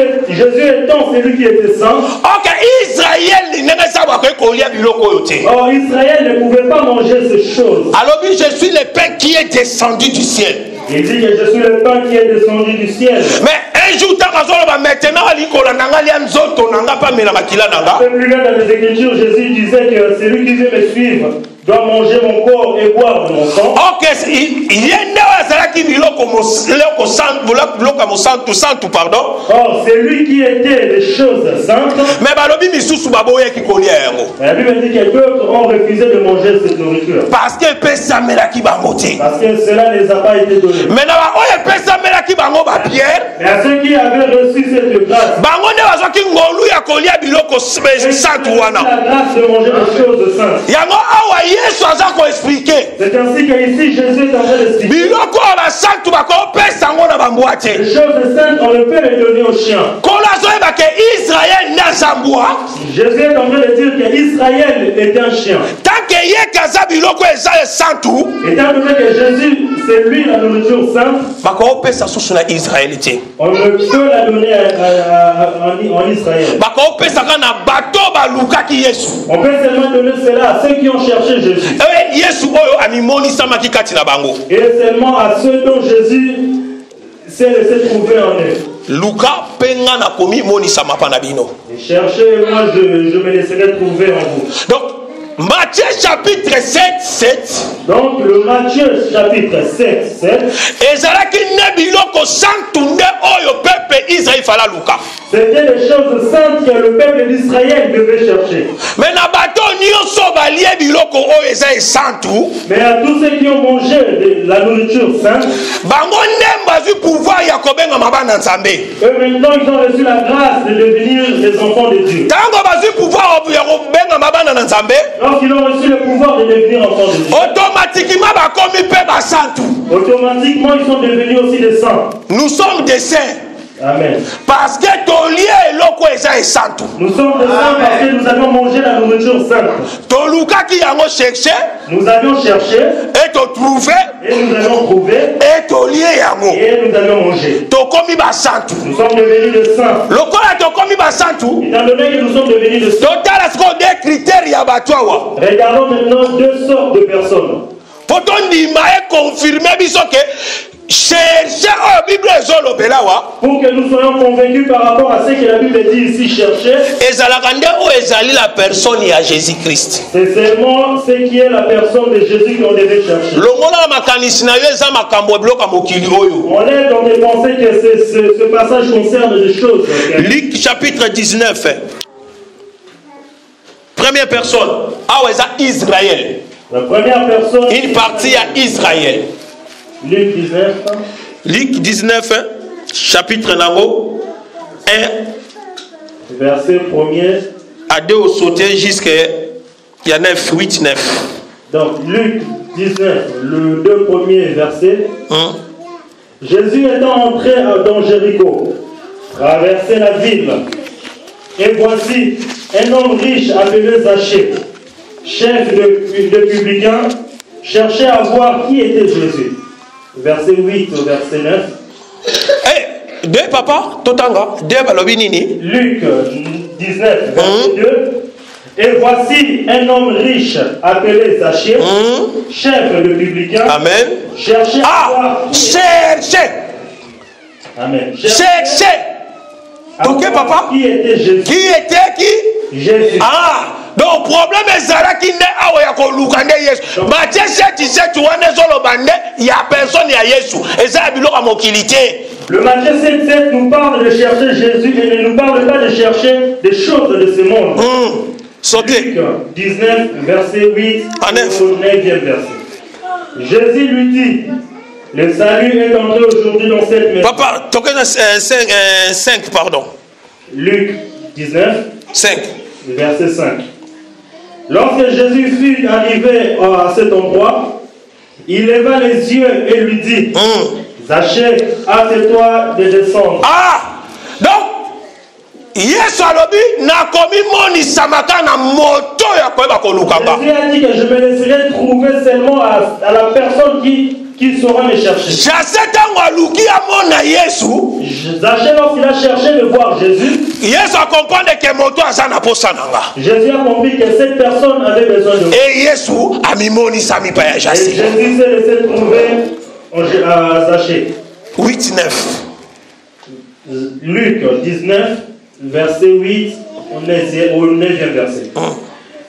étant celui qui était saint. Or que Israël n'est pas savoir que colia biloko yote. Or Israël ne pouvait pas manger ces choses. Alors je suis le pain qui est descendu du ciel. Il dit que je suis le pain qui est descendu du ciel. Mais un jour, tant azoloba maintenant alikola nanga lia nzoto nanga pa mela makila nanga. Plus loin dans les Écritures, Jésus disait que celui qui veut me suivre doit manger mon corps et boire de mon sang. Ok, yende azalaki biloko biloko santu pardon. Or, c'est lui qui était des choses saintes. Mais balobi misusu baboyaki kolia yango. La Bible dit que d'autres ont refusé de manger cette nourriture. Parce que pesamelaki bango te. Parce que cela ne les a pas été donné. Mais na ba oyo pesamelaki bango ba Pierre. Mais à ceux qui avaient reçu cette grâce, bango nde bazwaki ngolu ya kolia biloko santu wana. la grâce de manger des choses saintes. Yango awa Yesu aza ko expliquer. C'est ainsi qu'ici Jésus est en train d'expliquer. Biloko ba santu bako pesa ngo na bambwa te. Les choses saintes, on ne peut les donner aux chiens. Kola zoyeba ke Israël na zambwa. Jésus est en train de dire qu'Israël est un chien. Tant que ye kaza biloko eza santu. Étant donné que Jésus, c'est lui la nourriture sainte, Bako pesa susu na Israël te. on ne peut la donner en Israël. Bako pesa kana bato balukaki Yesu. On peut seulement donner cela à ceux qui ont cherché Jésus. Yesu oyo amimonisamaki kati na bango. Et seulement à ceux dont Jésus s'est laissé trouver en eux. Luka penga na komi monisama pa na bino. Et cherchez, moi je me laisserai trouver en vous. Donc Matthieu chapitre 7. Donc le Matthieu chapitre 7. Ezalaki ne biloko santu nde oyo pepe Israël fala luka. C'était les choses saintes que le peuple d'Israël devait chercher. Mais na bato nyonso balie biloko oyo eza santu. Mais à tous ceux qui ont mangé de la nourriture sainte, bango nde bazwi pouvoir ya kobenga mabana nzambe. eux maintenant ils ont reçu la grâce de devenir les enfants de Dieu. Tango bazwi pouvoir ya kobenga mabana na nzambe. Lorsqu'ils ont reçu le pouvoir de devenir enfants de Dieu, automatiquement bakomi pe basantu. automatiquement ils sont devenus aussi des saints. Nous sommes des saints. Amen. Parce que tolie eloko eza esantu. Nous sommes des saints parce que nous avons mangé la nourriture sainte. Tolukaki yango chercher. Nous avions cherché Et to trouver. et nous avons trouvé Et tolie yango. et nous avions mangé. Tokomi basantu. Nous sommes devenus des saints. Lokola tokomi basantu. Étant donné que nous sommes devenus des saints, Totala siko des critères ya bato awa. regardons maintenant deux sortes de personnes. Poto ndima e confirmer biso ke chercher la Bible ezolobela wa. Pour que nous soyons convaincus par rapport à ce que la Bible dit ici, chercher, Ezalaka nde o ezali la personne ya Jésus-Christ. c'est seulement ce qui est la personne de Jésus qu'on devait chercher. Longola makanisi na yo eza makambo biloko mokili oyo. On est dans des pensées que ce passage concerne des choses. Luc chapitre 19. Première personne. Ah ouais, ça Israël. La première personne. Une partie à Israël. Luc 19. Luc 19, chapitre nango 1. Verset 1er. À 2 au sauté jusqu'à 9, 8, 9. Donc Luc 19, le 2 premiers versets. Jésus étant entré dans Jéricho, traversait la ville. Et voici un homme riche appelé Zachée, chef de publicains, cherchait à voir qui était Jésus. Verset 8 au verset 9. Eh, deux papa, totanga, deux balobi nini. Luc 19, verset 2. Et voici un homme riche appelé Zachée, chef de publicains. Amen. Cherchait à voir qui cherchez. Amen. Cherchez. Ok, papa. Qui était Jésus? Qui était qui? Jésus. Ah, donc problème ezalaki nde awa ya koluka nde Yesu. Matthieu 7 wana ezoloba nde ya personne ya Yesu. Eza ya biloko ya mokili te. Le Matthieu 7 nous parle de chercher Jésus et ne nous parle pas de chercher des choses de ce monde. Sautez. Luc 19, verset 8 À 9. au 9e verset. Jésus lui dit, le salut est entré aujourd'hui dans cette maison. Papa, token 5, pardon. Luc 19, 5. verset 5. Lorsque Jésus fut arrivé à cet endroit, il leva les yeux et lui dit, Zachée, hâte-toi de descendre. Ah, donc, Yesu alobi nakomi monisa maka na moto ya koyeba kolukanga. Jésus a dit que je me laisserai trouver seulement à la personne qui saura me chercher. Jase tango aluki amona Yesu. Zachée, lorsqu'il a cherché de voir Jésus, Yesu a comprendre que moto aza na posa nanga. Jésus a compris que cette personne avait besoin de moi. Et Yesu amimonisa mipa ya Et Jase. Jésus s'est laissé trouver à Zachée. 8, 9. Luc 19, verset 8 au 9e verset.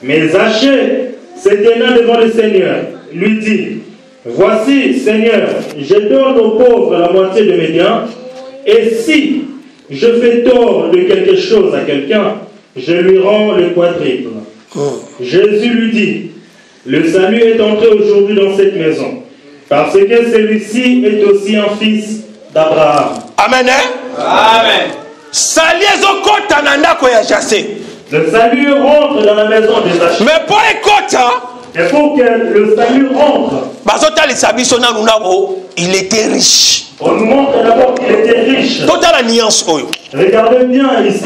Mais Zachée s'éteignant devant le Seigneur, lui dit, voici, Seigneur, je donne aux pauvres la moitié de mes biens, et si je fais tort de quelque chose à quelqu'un, je lui rends le quadruple. Jésus lui dit, le salut est entré aujourd'hui dans cette maison, parce que celui-ci est aussi un fils d'Abraham. Amen. Amen. Saliezo kota nanda ko ya Jase. Le salut rentre dans la maison des Zachée. Mais pour écouter, et pour que le salut rentre, il était riche. on nous montre d'abord qu'il était riche. Regardez bien ici.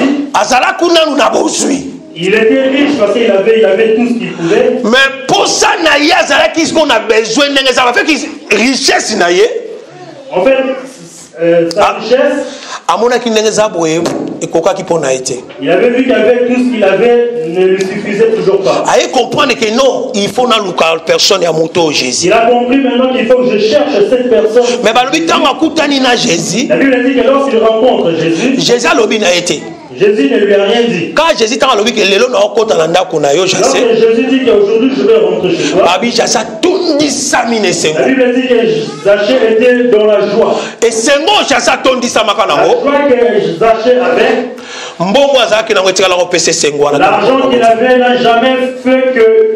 Il était riche parce qu'il avait tout ce qu'il pouvait. Mais pour ça, qu'est-ce qu'on a besoin de richesse. En fait, sa richesse, il avait vu qu'avec tout ce qu'il avait ne lui suffisait toujours pas. Il comprendre que non, il faut une personne à monter Jésus. Il a compris maintenant qu'il faut que je cherche cette personne. Mais Jésus, la Bible dit que lorsqu'il rencontre Jésus, Jésus Jésus ne lui a rien dit. Quand Jésus t'a dit que lorsque Jésus dit qu'aujourd'hui je vais rentrer chez toi, la Bible dit que Zachée était dans la joie. Et c'est moi qui la joie que Zachée avait. L'argent qu'il avait n'a jamais fait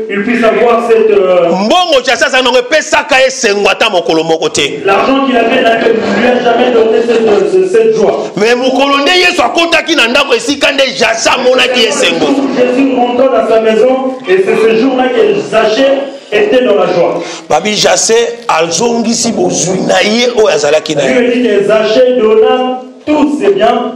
qu'il puisse avoir cette... L'argent qu'il avait ne lui a jamais donné cette joie. Mais Jésus rentre dans sa maison et c'est ce jour-là que Zachée était dans la joie. Babi Jase alzongisi bozui na ye o azalaki na. Dieu dit que Zachée donna tous ses biens.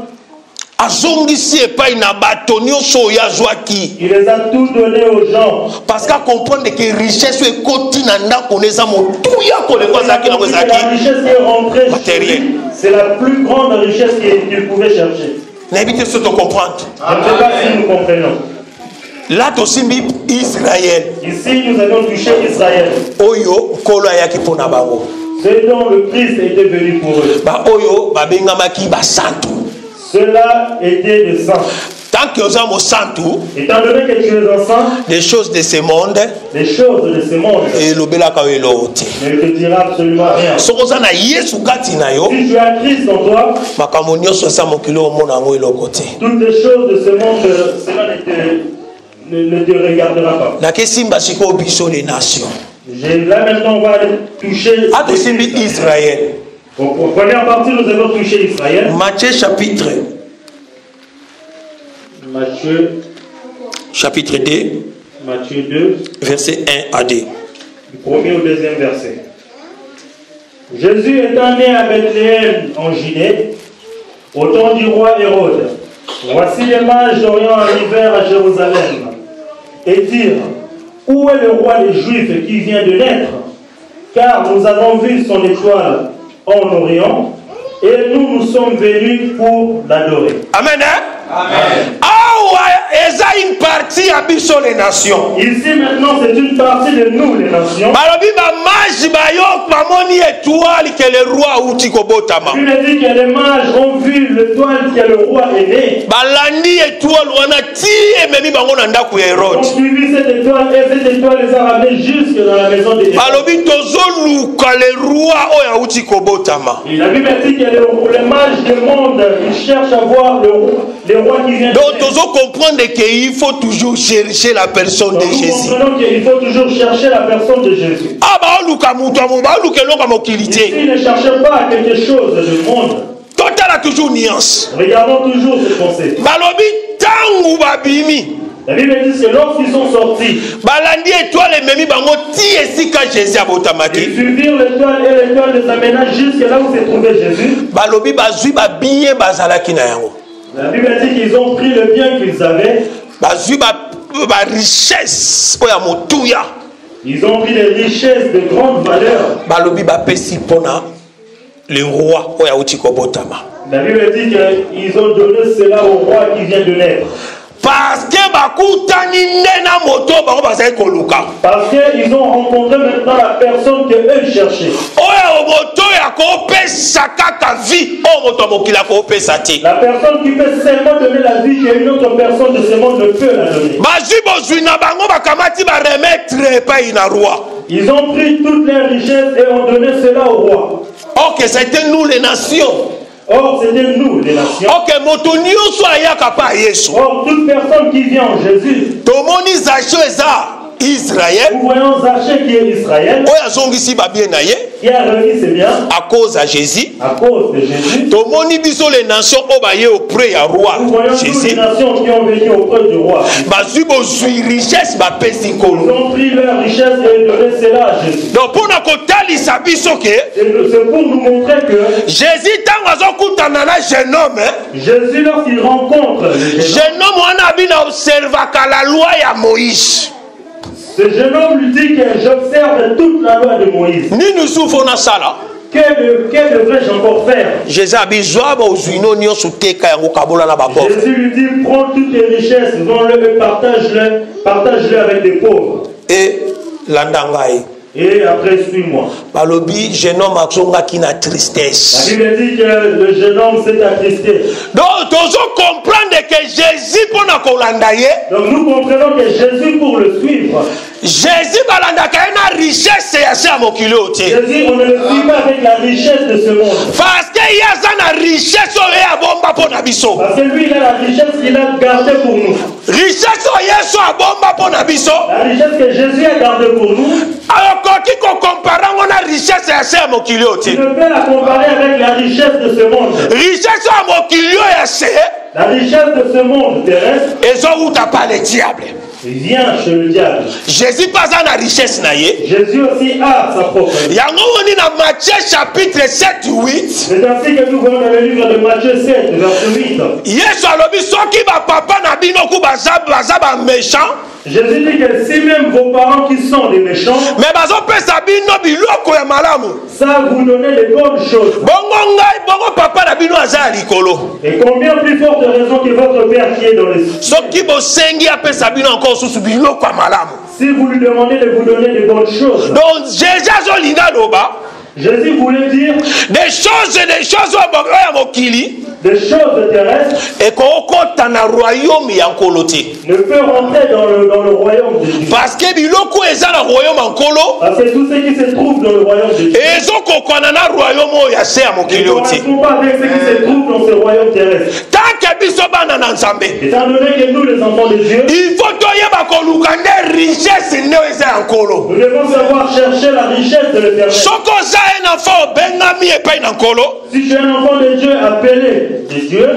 Azongisi epai na bato nyonso oyo azwaki. Il les a tout donné aux gens. Parce qu'à comprendre que richesse ekoti na ndako neza motuya koleko azalaki na kozaki. La richesse qui est rentrée matériel. C'est la plus grande richesse qu'il pouvait chercher. N'habitez ce de comprendre. Je ne sais pas si nous comprenons. Là, Tosimbi Israël. Ici, nous avons touché Israël. Oyo, Kolo Ayaki Ponabago. Ce dont le Christ était venu pour eux. Ba Oyo, Babengamaki Basantu. Cela était des saints. Tant que nous sommes santu, étant donné que tu es un saint, des choses de ce monde, les choses de ce monde, et l'obéla kawelote. Ne te dira absolument rien. Si tu as Christ en toi, toutes les choses de ce monde, cela ne te regardera pas. Là maintenant, on va aller toucher Israël. Pour première partie, nous avons touché Israël. Matthieu chapitre 2. Matthieu 2. Verset 1 à 2. Du premier au deuxième verset. Jésus étant né à Bethléem en Judée, au temps du roi Hérode, voici les mages d'Orient arrivèrent à Jérusalem et dirent, où est le roi des Juifs qui vient de naître? Car nous avons vu son étoile en Orient et nous sommes venus pour l'adorer. Amen. Amen. Une partie à Bissot les nations. Ici maintenant c'est une partie de nous les nations. Il a dit que les mages ont vu l'étoile que le roi est né. Ils ont suivi cette étoile et cette étoile les a ramenés jusque dans la maison de Hérode. Et la Bible dit que les mages demandent, ils cherchent à voir le roi qui vient de donc tu comprendre qu'il faut toujours chercher la personne de Jésus. Il faut toujours chercher la personne de Jésus. Ici ne cherchez pas quelque chose du monde. Total a toujours nuance. Regardons toujours cette pensée. La Bible dit que lorsqu'ils sont sortis, ils suivirent l'étoile et l'étoile les amena jusque là où se trouvait Jésus. La Bible dit qu'ils ont pris le bien qu'ils avaient. Ils ont pris des richesses de grande valeur. Le roi. La Bible dit qu'ils ont donné cela au roi qui vient de naître. parce que bakutani nena moto bango bazali koluka. Parce qu'ils ont rencontré maintenant la personne que eux cherchaient. Oyo moto ya kopesa kaka vie o moto mokila kopesa te. La personne qui peut seulement donner la vie qu'une autre personne de ce monde ne peut la donner. Bazwi bozwi na bango bakamati ba remettre epai na roi. Ils ont pris toutes les richesses et ont donné cela au roi. Ok, c'était nous les nations. Or, c'était nous, les nations. Ok, moto nyonso ayaka pa Yesu. Or, toute personne qui vient en Jésus, tomoni Zacho eza Israël. nous voyons Zaché qui est Israël, Oyo azongisi ba bien na ye. qui a remis ses biens À cause de Jésus. à cause de Jésus. Tomoni biso les nations obaye auprès ya roi Nous voyons toutes les Jésus. nations qui ont vécu auprès du roi. Bazwi bozwi richesse ba pesi Ils nkolo. ont pris leur richesse et donné cela à Jésus. Donc pour na kotalisa biso ke Et c'est pour nous montrer que Jésus tango azokutana na jeune homme. Jésus, lorsqu'il rencontre le jeune Jeune homme wana bina observaka la loi ya Moïse. ce jeune homme lui dit que j'observe toute la loi de Moïse. Nini souffo na sala. Que devrais-je encore faire? Jésus abizwa ba ozwino nyonso teka yango kabola na ba pauvre. Jésus lui dit, prends toutes tes richesses, vends-le et partage-le avec les pauvres. Et landangai. Et après, suis-moi. Balobi jeune homme azongaki na La tristesse. Bible dit que le jeune homme s'est attristé. Donc tozo comprendre que Jésus pona kolanda ye. Donc nous comprenons que Jésus, pour le suivre, Jésus balandaka ye na richesse ya se ya mokili oyo te. Jésus, on ne le suit pas avec la richesse de ce monde. Parce que ye aza na richesse oyo ye abomba mpona biso. Parce que lui, il a la richesse qu'il a gardée pour nous. Richesse oyo yesu abomba mpona biso. La richesse que Jésus a gardée pour nous, ayokoki kokompara ngo na richesse ya se ya mokili oyo tu te. ne peux la comparer avec la richesse de ce monde. Richesse ya mokili oyo ya se La richesse de ce monde terrestre ezowuta pa le diable. vient chez le diable. Jésus mpe aza na richesse na ye. Jésus aussi a sa propre richesse. yango woni na Matthieu chapitre 7-8 C'est ainsi que nous voyons dans le livre de Matthieu 7, verset 8. yesu alobi soki bapapa na bino ku baza baméchant Jésus dit que si même vos parents qui sont des méchants me bazopesa bino biloko ya malamu savent vous donner les bonnes choses, bongo ngai bongo papa na bino aza ya likolo et combien plus forte raison que votre Père qui est dans les cieux, soki bosengi apesa bino encore susu biloko ya malamu. si vous lui demandez de vous donner des bonnes choses. Donc Jésus azolinga loba Jésus voulait dire des choses oyo ya mokili des choses terrestres ekokota na royaume ya nkolo te. ne peut rentrer dans le royaume de Dieu. Parce que biloko eza na royaume ya nkolo Parce que tout ce qui se trouve dans le royaume de Dieu ezokokwana na royaume oyo ya se ya ne mokili oyo te. correspond pas avec ce qui se trouve dans ce royaume terrestre. Tanke biso bana na nzambe Étant donné que nous, les enfants de Dieu, il faut toyeba koluka nde richesse nde oyo eza ya nkolo. nous devons savoir chercher la richesse de l'éternel. soki oza un enfant obengami epai na nkolo Si tu es un enfant de Dieu appelé de Dieu,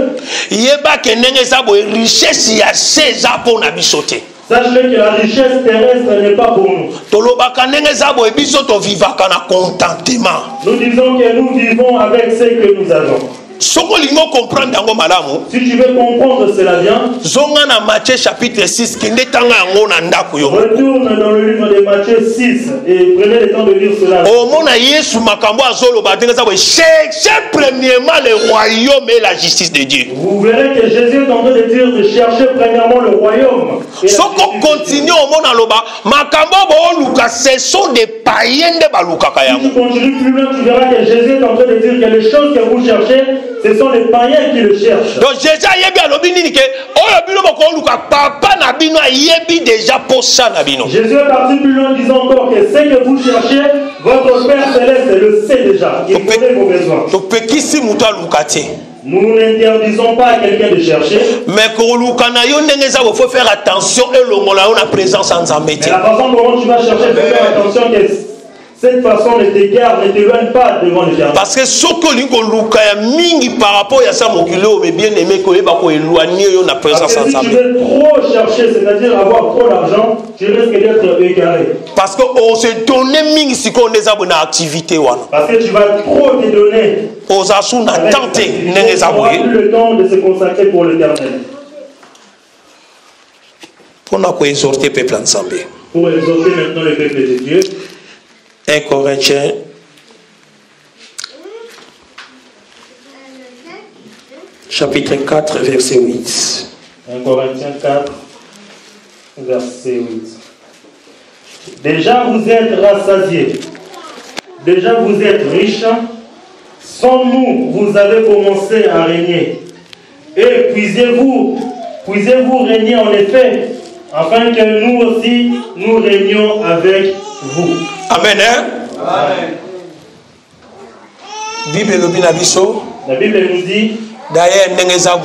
yebake ndenge eza boye richesse ya se eza mpo na biso te. sache que la richesse terrestre n'est pas pour nous. tolobaka ndenge eza boye biso tovivaka na contentement. Nous disons que nous vivons avec ce que nous avons. soki olingi okomprendre yango malamu Si tu veux comprendre cela bien, zonga na Matthieu chapitre 6 kende tanga yango na ndako yo retourne dans le livre de Matthieu 6 et prenez le temps de lire cela. omona yesu makambo azoloba ndenge eza boye cherchez premièrement le royaume et la justice de Dieu. Vous verrez que Jésus est en train de dire de chercher premièrement le royaume. Et la soki justice de Dieu. okontinue omona loba makambo booluka ce sont des païens nde balukaka Si yango. tu continues plus loin, tu verras que Jésus est en train de dire que les choses que vous cherchez, ce sont les païens qui le cherchent. Donc Jésus ayebi alobi nini ke oyo bino bokoluka papa na bino ayebi déjà posa na bino. Jésus est parti plus loin disant encore que ce que vous cherchez, votre Père Céleste le sait déjà. Il connaît vos besoins. topekisi moto aluka te Nous n'interdisons pas à quelqu'un de chercher. mais koluka na yo ndenge eza faut faire attention elongola yo na présence ya nzambe Mais te. la façon dont tu vas chercher, faut faire attention que cette façon ne t'égare, ne t'éloigne pas devant l'éternel. Parce que soki olingi koluka ya mingi par rapport ya sa mokili oyo me bien aimé koyeba koéloigner yo na présence ya Parce que si tu nzambe. veux trop chercher, c'est-à-dire avoir trop d'argent, tu risques d'être égaré. Parce que ose donne mingi sikoyo nde eza boye na activité wana Parce que tu vas trop te donner. oza su na temps te ndenge eza Tu n'auras boye plus le temps de se consacrer pour l'éternel. mpona koexhorte peuple ya nzambe. Pour exaucer maintenant le peuple de Dieu. 1 Corinthiens chapitre 4 verset 8. 1 Corinthiens 4, verset 8. Déjà vous êtes rassasiés. Déjà vous êtes riches. Sans nous, vous avez commencé à régner. Et puisez-vous régner en effet, afin que nous aussi, nous régnions avec vous. Amen. Hein? Amen. La Bible nous dit, D'ailleurs,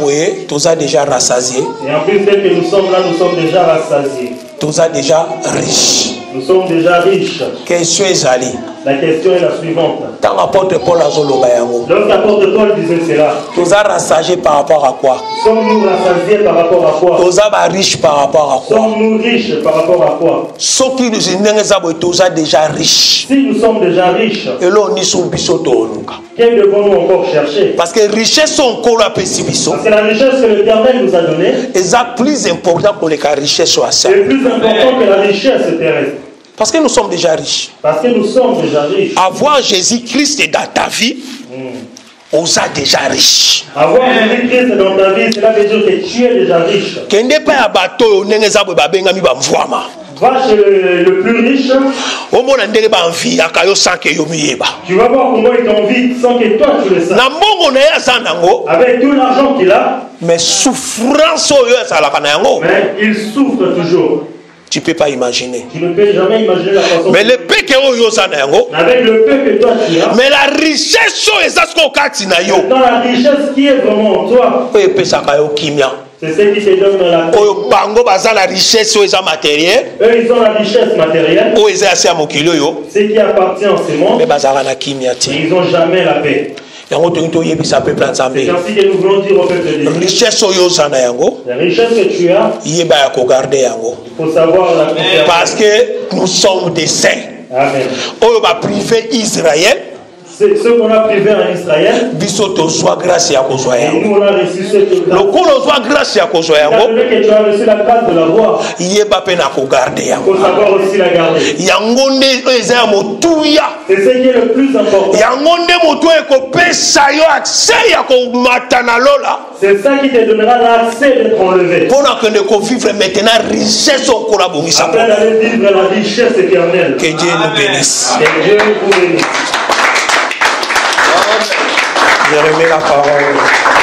tous a déjà rassasié. et en plus dès que nous sommes là, nous sommes déjà rassasiés. Tous a déjà riche. Nous sommes déjà riches. Question est allée. La question est la suivante. Tant apôtre Paul a zoloba yango. Donc l'apôtre Paul disait cela. Tous a rassasié par rapport à quoi? Sommes-nous rassasiés par rapport à quoi? Tous a riche par rapport à quoi? Sommes-nous riches par rapport à quoi? Ceux qui nous tous a déjà riche. Si nous sommes déjà riches, Et là on y sont bisotonuka. quel devons-nous encore chercher? Parce que richesse sont encore la pessibiso. Parce que la richesse que l'Éternel nous a donnée Et ça plus important que les richesses soit ça. est plus important que la richesse terrestre. Parce que nous sommes déjà riches. Parce que nous sommes déjà riches. Avoir Jésus-Christ dans ta vie, on est déjà riche. Avoir Jésus-Christ dans ta vie, cela veut dire que tu es déjà riche. Kende pa ya bato nengeza bwe babengami bamvwama. Va chez le plus riche, Omona ndenge bamvi akayo sanke yo miyeba. tu vas voir comment il t'envie sans que toi tu le saches. Na mbongo na ya zanango, Avec tout l'argent qu'il a, mais souffrance oyo ezalaka na yango, mais il souffre toujours. tu peux pas imaginer. Tu ne peux jamais imaginer la façon. Mais le peke oyo zana yango, Avec le peu que toi tu as, mais la richesse oyo ezasko kati na yo, dans la richesse qui est vraiment en toi, oyo epesaka yo kimia. c'est ce qui te donne la paix. Oyo bango baza na richesse oyo eza matériel, Eux, ils ont la richesse matérielle, oyo eza ya mokili oyo, ce qui appartient en ce monde, mais bazalaka na kimia te. mais ils n'ont jamais la paix. Yango tongi toyebisa peuple ya C'est Nzambe. ainsi que nous voulons dire au peuple de Dieu. Richesse oyo ozana yango, La richesse que tu as, yeba ya kogarde yango. il faut savoir la conserver. Parce que nous sommes des saints. Amen. Oyo ba privé Israël, C'est ce qu'on a privé en Israël, biso tozwa grâce ya kozwa et yango. nous on a reçu ce que Lokolo ozwa grâce ya kozwa étant yango, donné que tu as reçu la grâce de la voir, yeba pe na kogarde il yango. faut savoir aussi la garder. Yango nde oyo eza ya motuya. C'est ce qui est le plus important. Yango nde motu oyo ekopesa yo accès ya komata na lola. C'est ça qui te donnera l'accès d'être enlevé. Mpo na kende kovivre maintenant richesse okola bongisa. Afin d'aller vivre la richesse éternelle. Que Dieu nous bénisse. Que Dieu vous bénisse. Je remets la parole.